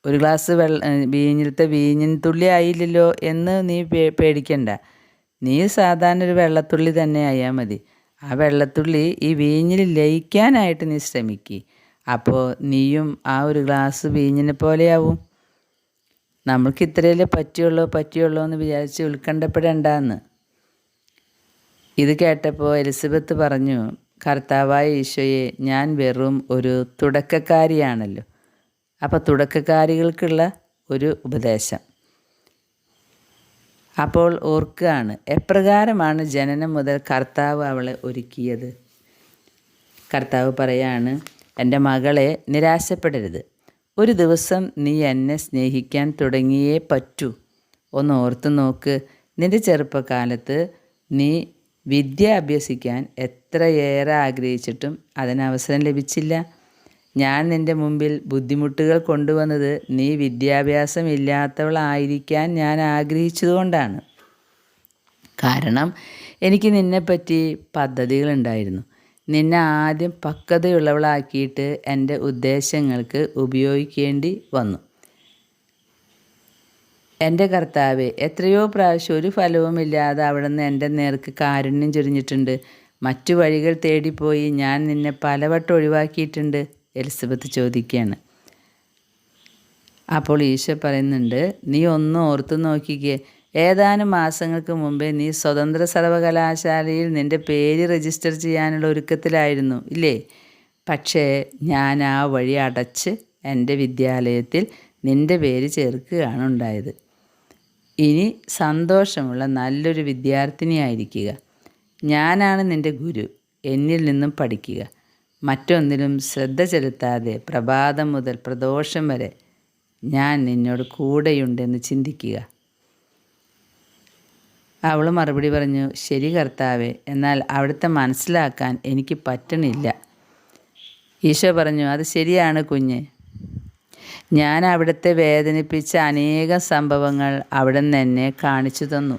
ഒരു ഗ്ലാസ് വീഞ്ഞിൻ തുള്ളി ആയില്ലല്ലോ എന്ന് നീ പേടിക്കണ്ട. നീ സാധാരണ ഒരു വെള്ളത്തുള്ളി തന്നെ ആയാൽ മതി. ആ വെള്ളത്തുള്ളി ഈ വീഞ്ഞിൽ ലയിക്കാനായിട്ട് നീ ശ്രമിക്കുക. അപ്പോൾ നീയും ആ ഒരു ഗ്ലാസ് വീഞ്ഞിനെ പോലെയാവും. നമ്മൾക്ക് ഇത്രയല്ലേ പറ്റിയുള്ളൂ എന്ന് വിചാരിച്ച് ഉത്കണ്ഠപ്പെടേണ്ടെന്ന്. ഇത് കേട്ടപ്പോൾ എലിസബത്ത് പറഞ്ഞു, കർത്താവായ ഈശോയെ, ഞാൻ വെറും ഒരു തുടക്കക്കാരിയാണല്ലോ. അപ്പോൾ തുടക്കക്കാരികൾക്കുള്ള ഒരു ഉപദേശം. അപ്പോൾ ഓർക്കുകയാണ്, എപ്രകാരമാണ് ജനനം മുതൽ കർത്താവ് അവളെ ഒരുക്കിയത്. കർത്താവ് പറയാണ്, എൻ്റെ മകളെ നിരാശപ്പെടരുത്. ഒരു ദിവസം നീ എന്നെ സ്നേഹിക്കാൻ തുടങ്ങിയേ പറ്റൂ. ഒന്ന് ഓർത്തു നോക്ക്, നിൻ്റെ ചെറുപ്പകാലത്ത് നീ വിദ്യ അഭ്യസിക്കാൻ എത്രയേറെ ആഗ്രഹിച്ചിട്ടും അതിനവസരം ലഭിച്ചില്ല. ഞാൻ നിൻ്റെ മുമ്പിൽ ബുദ്ധിമുട്ടുകൾ കൊണ്ടുവന്നത് നീ വിദ്യാഭ്യാസം ഇല്ലാത്തവളായിരിക്കാൻ ഞാൻ ആഗ്രഹിച്ചതുകൊണ്ടാണ്. കാരണം എനിക്ക് നിന്നെപ്പറ്റി പദ്ധതികളുണ്ടായിരുന്നു. നിന്നെ ആദ്യം പക്വതയുള്ളവളാക്കിയിട്ട് എൻ്റെ ഉദ്ദേശങ്ങൾക്ക് ഉപയോഗിക്കേണ്ടി വന്നു. എൻ്റെ കർത്താവേ, എത്രയോ പ്രാവശ്യം ഒരു ഫലവുമില്ലാതെ അവിടുന്ന് എൻ്റെ നേർക്ക് കാരുണ്യം ചൊരിഞ്ഞിട്ടുണ്ട്. മറ്റു വഴികൾ തേടിപ്പോയി ഞാൻ നിന്നെ പലവട്ടം ഒഴിവാക്കിയിട്ടുണ്ട്. എലിസബത്ത് ചോദിക്കുകയാണ്. അപ്പോൾ ഈശോ പറയുന്നുണ്ട്, നീ ഒന്ന് ഓർത്തു നോക്കിക്കേ. ഏതാനും മാസങ്ങൾക്ക് മുമ്പേ നീ സ്വതന്ത്ര സർവകലാശാലയിൽ നിൻ്റെ പേര് രജിസ്റ്റർ ചെയ്യാനുള്ള ഒരുക്കത്തിലായിരുന്നു ഇല്ലേ? പക്ഷേ ഞാൻ ആ വഴി അടച്ച് എൻ്റെ വിദ്യാലയത്തിൽ നിൻ്റെ പേര് ചേർക്കുകയാണ് ഉണ്ടായത്. ഇനി സന്തോഷമുള്ള നല്ലൊരു വിദ്യാർത്ഥിനിയായിരിക്കുക. ഞാനാണ് നിൻ്റെ ഗുരു. എന്നിൽ നിന്നും പഠിക്കുക. മറ്റൊന്നിലും ശ്രദ്ധ ചെലുത്താതെ പ്രഭാതം മുതൽ പ്രദോഷം വരെ ഞാൻ നിന്നോട് കൂടെയുണ്ടെന്ന് ചിന്തിക്കുക. അവൾ മറുപടി പറഞ്ഞു, ശരി കർത്താവേ, എന്നാൽ അവിടുത്തെ മനസ്സിലാക്കാൻ എനിക്ക് പറ്റണില്ല. ഈശോ പറഞ്ഞു, അത് ശരിയാണ് കുഞ്ഞ്. ഞാൻ അവിടുത്തെ വേദനിപ്പിച്ച അനേകം സംഭവങ്ങൾ അവിടുന്ന് എന്നെ കാണിച്ചു തന്നു.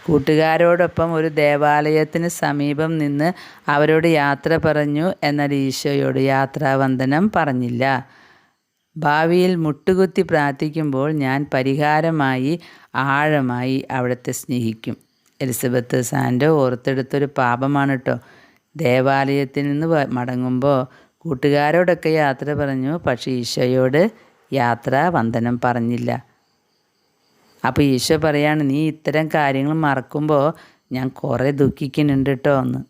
കൂട്ടുകാരോടൊപ്പം ഒരു ദേവാലയത്തിന് സമീപം നിന്ന് അവരോട് യാത്ര പറഞ്ഞു. എന്നാൽ ഈശോയോട് യാത്രാവന്ദനം പറഞ്ഞില്ല. ഭാവിയിൽ മുട്ടുകുത്തി പ്രാർത്ഥിക്കുമ്പോൾ ഞാൻ പരിഹാരമായി ആഴമായി അവിടുത്തെ സ്നേഹിക്കും. എലിസബത്ത് സാൻഡോ ഓർത്തെടുത്തൊരു പാപമാണ് കേട്ടോ. ദേവാലയത്തിൽ നിന്ന് മടങ്ങുമ്പോൾ കൂട്ടുകാരോടൊക്കെ യാത്ര പറഞ്ഞു, പക്ഷേ ഈശോയോട് യാത്രാവന്ദനം പറഞ്ഞില്ല. അപ്പോൾ ഈശോ പറയാണ്, നീ ഇത്തരം കാര്യങ്ങൾ മറക്കുമ്പോൾ ഞാൻ കുറേ ദുഃഖിക്കുന്നുണ്ട് കേട്ടോ എന്ന്.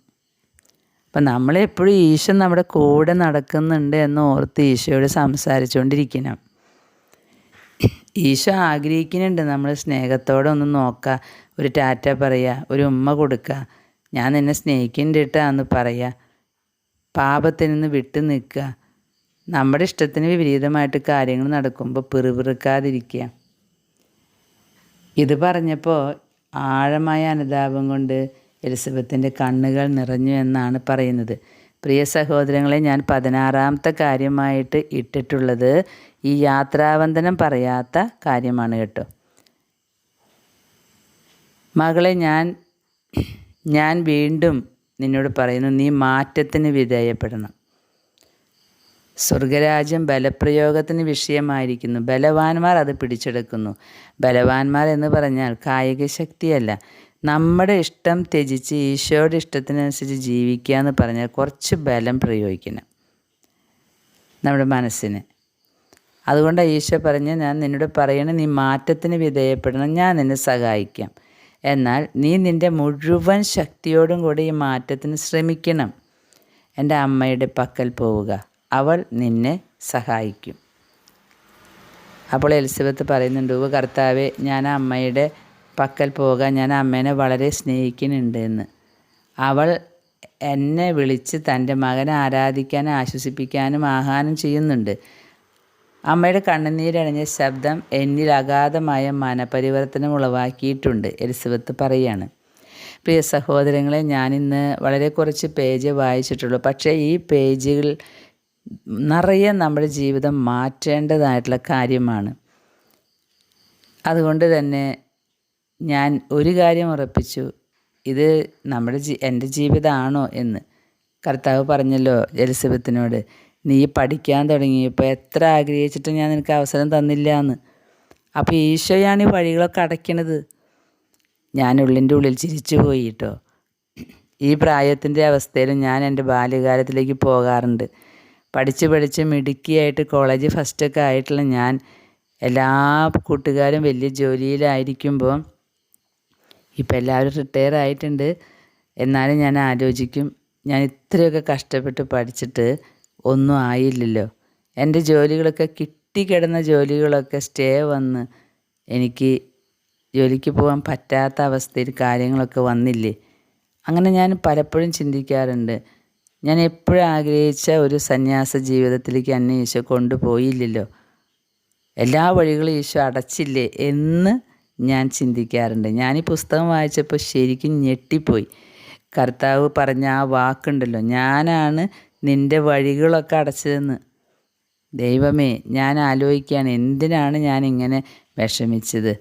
അപ്പം നമ്മളെപ്പോഴും ഈശോ നമ്മുടെ കൂടെ നടക്കുന്നുണ്ട് എന്ന് ഓർത്ത് ഈശോയോട് സംസാരിച്ചുകൊണ്ടിരിക്കണം. ഈശോ ആഗ്രഹിക്കുന്നുണ്ട് നമ്മൾ സ്നേഹത്തോടെ ഒന്ന് നോക്കുക, ഒരു ടാറ്റ പറയുക, ഒരു ഉമ്മ കൊടുക്കുക, ഞാൻ നിന്നെ സ്നേഹിക്കുന്നുണ്ട് കേട്ടോ എന്ന് പറയുക, പാപത്തിൽ നിന്ന് വിട്ടു നിൽക്കുക, നമ്മുടെ ഇഷ്ടത്തിന് വിപരീതമായിട്ട് കാര്യങ്ങൾ നടക്കുമ്പോൾ പിറുപിറുക്കാതിരിക്കുക. ഇത് പറഞ്ഞപ്പോൾ ആഴമായ അനുതാപം കൊണ്ട് എലിസബത്തിൻ്റെ കണ്ണുകൾ നിറഞ്ഞു എന്നാണ് പറയുന്നത്. പ്രിയ സഹോദരങ്ങളെ, ഞാൻ 16ാമത്തെ കാര്യമായിട്ട് ഇട്ടിട്ടുള്ളത് ഈ യാത്രാവന്ദനം പറയാത്ത കാര്യമാണ് കേട്ടോ. മകളെ, ഞാൻ വീണ്ടും നിന്നോട് പറയുന്നു, നീ മാറ്റത്തിന് വിധേയപ്പെടണം. സ്വർഗരാജ്യം ബലപ്രയോഗത്തിന് വിഷയമായിരിക്കുന്നു. ബലവാന്മാർ അത് പിടിച്ചെടുക്കുന്നു. ബലവാന്മാർ എന്ന് പറഞ്ഞാൽ കായിക ശക്തിയല്ല, നമ്മുടെ ഇഷ്ടം ത്യജിച്ച് ഈശോയുടെ ഇഷ്ടത്തിനനുസരിച്ച് ജീവിക്കുക എന്ന് പറഞ്ഞാൽ കുറച്ച് ബലം പ്രയോഗിക്കണം നമ്മുടെ മനസ്സിന്. അതുകൊണ്ടാണ് ഈശോ പറഞ്ഞ്, ഞാൻ നിന്നോട് പറയണം, നീ മാറ്റത്തിന് വിധേയപ്പെടണം, ഞാൻ നിന്നെ സഹായിക്കാം. എന്നാൽ നീ നിൻ്റെ മുഴുവൻ ശക്തിയോടും കൂടി ഈ മാറ്റത്തിന് ശ്രമിക്കണം. എൻ്റെ അമ്മയുടെ പക്കൽ പോവുക, അവൾ നിന്നെ സഹായിക്കും. അപ്പോൾ എലിസബത്ത് പറയുന്നുണ്ട്, കർത്താവേ, ഞാൻ അമ്മയുടെ പക്കൽ പോകാൻ, ഞാൻ അമ്മേനെ വളരെ സ്നേഹിക്കുന്നുണ്ട് എന്ന്. അവൾ എന്നെ വിളിച്ച് തൻ്റെ മകനെ ആരാധിക്കാനും ആശ്വസിപ്പിക്കാനും ആഹ്വാനം ചെയ്യുന്നുണ്ട്. അമ്മയുടെ കണ്ണുനീരണിഞ്ഞ ശബ്ദം എന്നിൽ അഗാധമായ മനപരിവർത്തനം ഉളവാക്കിയിട്ടുണ്ട്, എലിസബത്ത് പറയുകയാണ്. പ്രിയ സഹോദരങ്ങളെ, ഞാനിന്ന് വളരെ കുറച്ച് പേജ് വായിച്ചിട്ടുള്ളൂ. പക്ഷേ ഈ പേജുകൾ നിറയെ നമ്മുടെ ജീവിതം മാറ്റേണ്ടതായിട്ടുള്ള കാര്യമാണ്. അതുകൊണ്ട് തന്നെ ഞാൻ ഒരു കാര്യം ഉറപ്പിച്ചു, ഇത് എൻ്റെ ജീവിതമാണോ എന്ന്. കർത്താവ് പറഞ്ഞല്ലോ എലിസബത്തിനോട്, നീ പഠിക്കാൻ തുടങ്ങിയപ്പോൾ എത്ര ആഗ്രഹിച്ചിട്ട് ഞാൻ നിനക്ക് അവസരം തന്നില്ല എന്ന്. അപ്പോൾ ഈശോയാണ് ഈ വഴികളൊക്കെ അടയ്ക്കണത്. ഞാൻ ഉള്ളിൻ്റെ ഉള്ളിൽ ചിരിച്ചു പോയി കേട്ടോ. ഈ പ്രായത്തിൻ്റെ അവസ്ഥയിലും ഞാൻ എൻ്റെ ബാല്യകാലത്തിലേക്ക് പോകാറുണ്ട്. പഠിച്ച് മിടുക്കിയായിട്ട് കോളേജ് ഫസ്റ്റൊക്കെ ആയിട്ടുള്ള ഞാൻ, എല്ലാ കൂട്ടുകാരും വലിയ ജോലിയിലായിരിക്കുമ്പോൾ, ഇപ്പം എല്ലാവരും റിട്ടയർ ആയിട്ടുണ്ട്. എന്നാലും ഞാൻ ആലോചിക്കും, ഞാൻ ഇത്രയൊക്കെ കഷ്ടപ്പെട്ട് പഠിച്ചിട്ട് ഒന്നും ആയില്ലല്ലോ. എൻ്റെ ജോലികളൊക്കെ കിട്ടിക്കിടന്ന ജോലികളൊക്കെ സ്റ്റേ വന്ന് എനിക്ക് ജോലിക്ക് പോകാൻ പറ്റാത്ത അവസ്ഥയിൽ കാര്യങ്ങളൊക്കെ വന്നില്ലേ. അങ്ങനെ ഞാൻ പലപ്പോഴും ചിന്തിക്കാറുണ്ട്, ഞാൻ എപ്പോഴും ആഗ്രഹിച്ച ഒരു സന്യാസ ജീവിതത്തിലേക്ക് എന്നെ ഈശോ കൊണ്ടുപോയില്ലല്ലോ, എല്ലാ വഴികളും ഈശോ അടച്ചില്ലേ എന്ന് ഞാൻ ചിന്തിക്കാറുണ്ട്. ഞാൻ ഈ പുസ്തകം വായിച്ചപ്പോൾ ശരിക്കും ഞെട്ടിപ്പോയി. കർത്താവ് പറഞ്ഞ ആ വാക്കുണ്ടല്ലോ, ഞാനാണ് നിൻ്റെ വഴികളൊക്കെ അടച്ചതെന്ന്. ദൈവമേ, ഞാൻ ആലോചിക്കുകയാണ്, എന്തിനാണ് ഞാനിങ്ങനെ വിഷമിച്ചത്?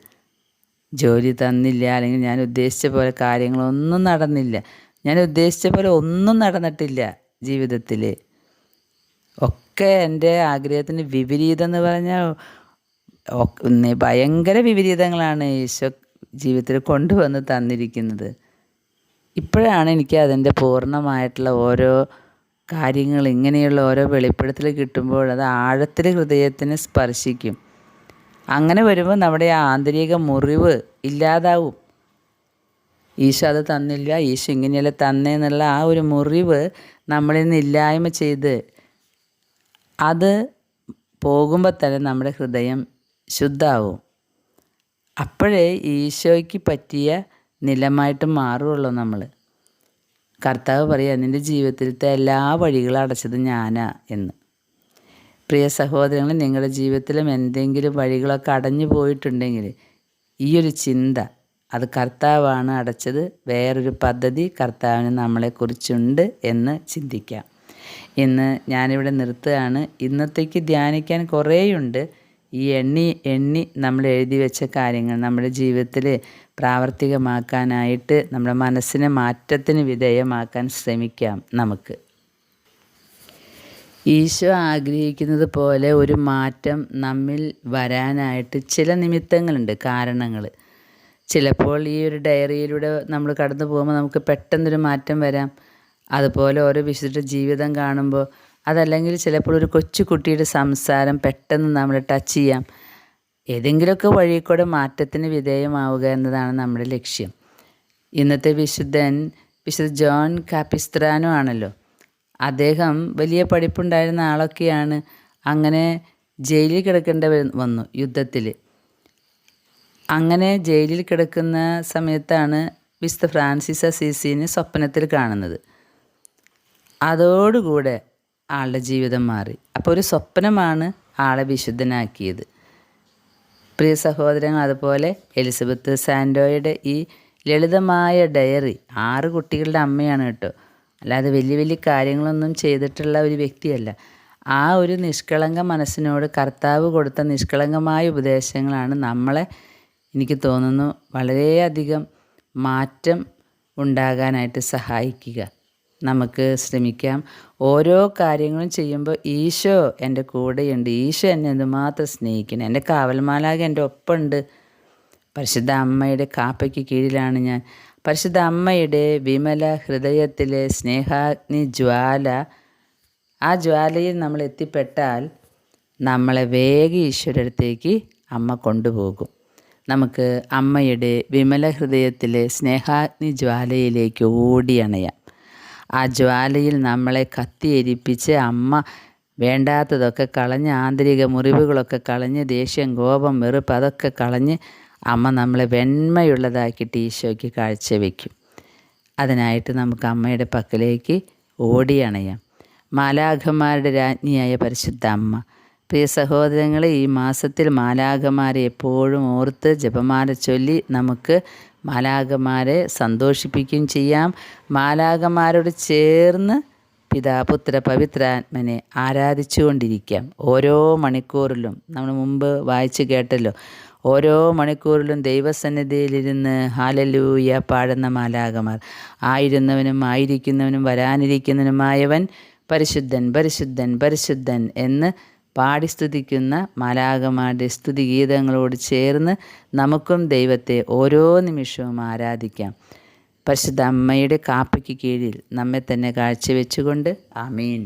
ജോലി തന്നില്ല, അല്ലെങ്കിൽ ഞാൻ ഉദ്ദേശിച്ച പോലെ കാര്യങ്ങളൊന്നും നടന്നില്ല. ഞാൻ ഉദ്ദേശിച്ച പോലെ ഒന്നും നടന്നിട്ടില്ല ജീവിതത്തിൽ. ഒക്കെ എൻ്റെ ആഗ്രഹത്തിന് വിപരീതം എന്ന് പറഞ്ഞാൽ ഭയങ്കര വിപരീതങ്ങളാണ് ഈശോ ജീവിതത്തിൽ കൊണ്ടുവന്ന് തന്നിരിക്കുന്നത്. ഇപ്പോഴാണ് എനിക്ക് അതിൻ്റെ പൂർണ്ണമായിട്ടുള്ള ഓരോ കാര്യങ്ങൾ, ഇങ്ങനെയുള്ള ഓരോ വെളിപ്പെടുത്തൽ കിട്ടുമ്പോൾ അത് ആഴത്തിൽ ഹൃദയത്തിന് സ്പർശിക്കും. അങ്ങനെ വരുമ്പോൾ നമ്മുടെ ആന്തരിക മുറിവ് ഇല്ലാതാവും. ഈശോ അത് തന്നില്ല, ഈശോ ഇങ്ങനെയല്ല തന്നേന്നുള്ള ആ ഒരു മുറിവ് നമ്മളിൽ നിന്ന് ഇല്ലായ്മ ചെയ്ത് അത് പോകുമ്പോൾ തന്നെ നമ്മുടെ ഹൃദയം ശുദ്ധമാവും. അപ്പോഴേ ഈശോയ്ക്ക് പറ്റിയ നിലമായിട്ട് മാറുള്ളൂ നമ്മൾ. കർത്താവ് പറയുക, നിൻ്റെ ജീവിതത്തിലത്തെ എല്ലാ വഴികളും അടച്ചത് ഞാനാ എന്ന്. പ്രിയ സഹോദരങ്ങൾ, നിങ്ങളുടെ ജീവിതത്തിലും എന്തെങ്കിലും വഴികളൊക്കെ അടഞ്ഞു പോയിട്ടുണ്ടെങ്കിൽ ഈ ഒരു ചിന്ത, അത് കർത്താവാണ് അടച്ചത്, വേറൊരു പദ്ധതി കർത്താവിന് നമ്മളെക്കുറിച്ചുണ്ട് എന്ന് ചിന്തിക്കാം. ഇന്ന് ഞാനിവിടെ നിർത്തുകയാണ്. ഇന്നത്തേക്ക് ധ്യാനിക്കാൻ കുറേയുണ്ട്. ഈ എണ്ണി നമ്മൾ എഴുതി വെച്ച കാര്യങ്ങൾ നമ്മുടെ ജീവിതത്തിൽ പ്രാവർത്തികമാക്കാനായിട്ട് നമ്മുടെ മനസ്സിനെ മാറ്റത്തിന് വിധേയമാക്കാൻ ശ്രമിക്കാം നമുക്ക്. ഈശോ ആഗ്രഹിക്കുന്നത് പോലെ ഒരു മാറ്റം നമ്മിൽ വരാനായിട്ട് ചില നിമിത്തങ്ങളുണ്ട്, കാരണങ്ങൾ. ചിലപ്പോൾ ഈ ഒരു ഡയറിയിലൂടെ നമ്മൾ കടന്നു പോകുമ്പോൾ നമുക്ക് പെട്ടെന്നൊരു മാറ്റം വരാം. അതുപോലെ ഓരോ വിശുദ്ധ ജീവിതം കാണുമ്പോൾ, അതല്ലെങ്കിൽ ചിലപ്പോൾ ഒരു കൊച്ചുകുട്ടിയുടെ സംസാരം പെട്ടെന്ന് നമ്മളെ ടച്ച് ചെയ്യാം. ഏതെങ്കിലുമൊക്കെ വഴി കൂടെ മാറ്റത്തിന് വിധേയമാവുക എന്നതാണ് നമ്മുടെ ലക്ഷ്യം. ഇന്നത്തെ വിശുദ്ധ ജോൺ കാപ്പിസ്ത്രാനോ ആണല്ലോ. അദ്ദേഹം വലിയ പഠിപ്പുണ്ടായിരുന്ന ആളൊക്കെയാണ്. അങ്ങനെ ജയിലിൽ കിടക്കേണ്ടി വന്നു യുദ്ധത്തിൽ. അങ്ങനെ ജയിലിൽ കിടക്കുന്ന സമയത്താണ് വിശുദ്ധ ഫ്രാൻസിസ് അസീസിനെ സ്വപ്നത്തിൽ കാണുന്നത്. അതോടുകൂടെ ആളുടെ ജീവിതം മാറി. അപ്പോൾ ഒരു സ്വപ്നമാണ് ആളെ വിശുദ്ധനാക്കിയത്. പ്രിയ സഹോദരങ്ങൾ, അതുപോലെ എലിസബത്ത് സാൻഡോയുടെ ഈ ലളിതമായ ഡയറി, 6 കുട്ടികളുടെ അമ്മയാണ് കേട്ടോ, അല്ലാതെ വലിയ വലിയ കാര്യങ്ങളൊന്നും ചെയ്തിട്ടുള്ള ഒരു വ്യക്തിയല്ല. ആ ഒരു നിഷ്കളങ്ക മനസ്സിനോട് കർത്താവ് കൊടുത്ത നിഷ്കളങ്കമായ ഉപദേശങ്ങളാണ് നമ്മളെ, എനിക്ക് തോന്നുന്നു, വളരെയധികം മാറ്റം ഉണ്ടാകാനായിട്ട് സഹായിക്കുക. നമുക്ക് ശ്രമിക്കാം. ഓരോ കാര്യങ്ങളും ചെയ്യുമ്പോൾ ഈശോ എൻ്റെ കൂടെയുണ്ട്, ഈശോ എന്നെ എന്തുമാത്രം സ്നേഹിക്കണം, എൻ്റെ കാവൽമാലാകെ എൻ്റെ ഒപ്പമുണ്ട്, പരിശുദ്ധ അമ്മയുടെ കാപ്പയ്ക്ക് കീഴിലാണ് ഞാൻ. പരിശുദ്ധ അമ്മയുടെ വിമല ഹൃദയത്തിലെ സ്നേഹാഗ്നി ജ്വാല, ആ ജ്വാലയിൽ നമ്മൾ എത്തിപ്പെട്ടാൽ നമ്മളെ വേഗം ഈശ്വരടുത്തേക്ക് അമ്മ കൊണ്ടുപോകും. നമുക്ക് അമ്മയുടെ വിമല ഹൃദയത്തിലെ സ്നേഹാഗ്നി ജ്വാലയിലേക്ക് ഓടിയണയാം. ആ ജ്വാലയിൽ നമ്മളെ കത്തിയെരിപ്പിച്ച് അമ്മ വേണ്ടാത്തതൊക്കെ കളഞ്ഞ്, ആന്തരിക മുറിവുകളൊക്കെ കളഞ്ഞ്, ദേഷ്യം, കോപം, വെറുപ്പ് അതൊക്കെ കളഞ്ഞ് അമ്മ നമ്മളെ വെണ്മയുള്ളതാക്കിയിട്ട് ഈശോയ്ക്ക് കാഴ്ചവെക്കും. അതിനായിട്ട് നമുക്ക് അമ്മയുടെ പക്കലേക്ക് ഓടിയണയാം. മാലാഖമാരുടെ രാജ്ഞിയായ പരിശുദ്ധ അമ്മ, പ്രിയ സഹോദരങ്ങളെ, ഈ മാസത്തിൽ മാലാഖമാരെ എപ്പോഴും ഓർത്ത് ജപമാല ചൊല്ലി നമുക്ക് മാലാഖമാരെ സന്തോഷിപ്പിക്കുകയും ചെയ്യാം. മാലാഖമാരോട് ചേർന്ന് പിതാപുത്ര പവിത്രാത്മനെ ആരാധിച്ചുകൊണ്ടിരിക്കാം. ഓരോ മണിക്കൂറിലും നമ്മൾ മുമ്പ് വായിച്ചു കേട്ടല്ലോ, ഓരോ മണിക്കൂറിലും ദൈവസന്നിധിയിലിരുന്ന് ഹല്ലേലൂയ പാടുന്ന മാലാഖമാർ, ആയിരുന്നവനും ആയിരിക്കുന്നവനും വരാനിരിക്കുന്നവനുമായവൻ പരിശുദ്ധൻ പരിശുദ്ധൻ പരിശുദ്ധൻ എന്ന് പാടി സ്തുതിക്കുന്ന മാലാഖമാരുടെ സ്തുതിഗീതങ്ങളോട് ചേർന്ന് നമുക്കും ദൈവത്തെ ഓരോ നിമിഷവും ആരാധിക്കാം. പരിശുദ്ധ അമ്മയുടെ കാപ്പയ്ക്ക് കീഴിൽ നമ്മെ തന്നെ കാഴ്ചവെച്ചുകൊണ്ട് ആമീൻ.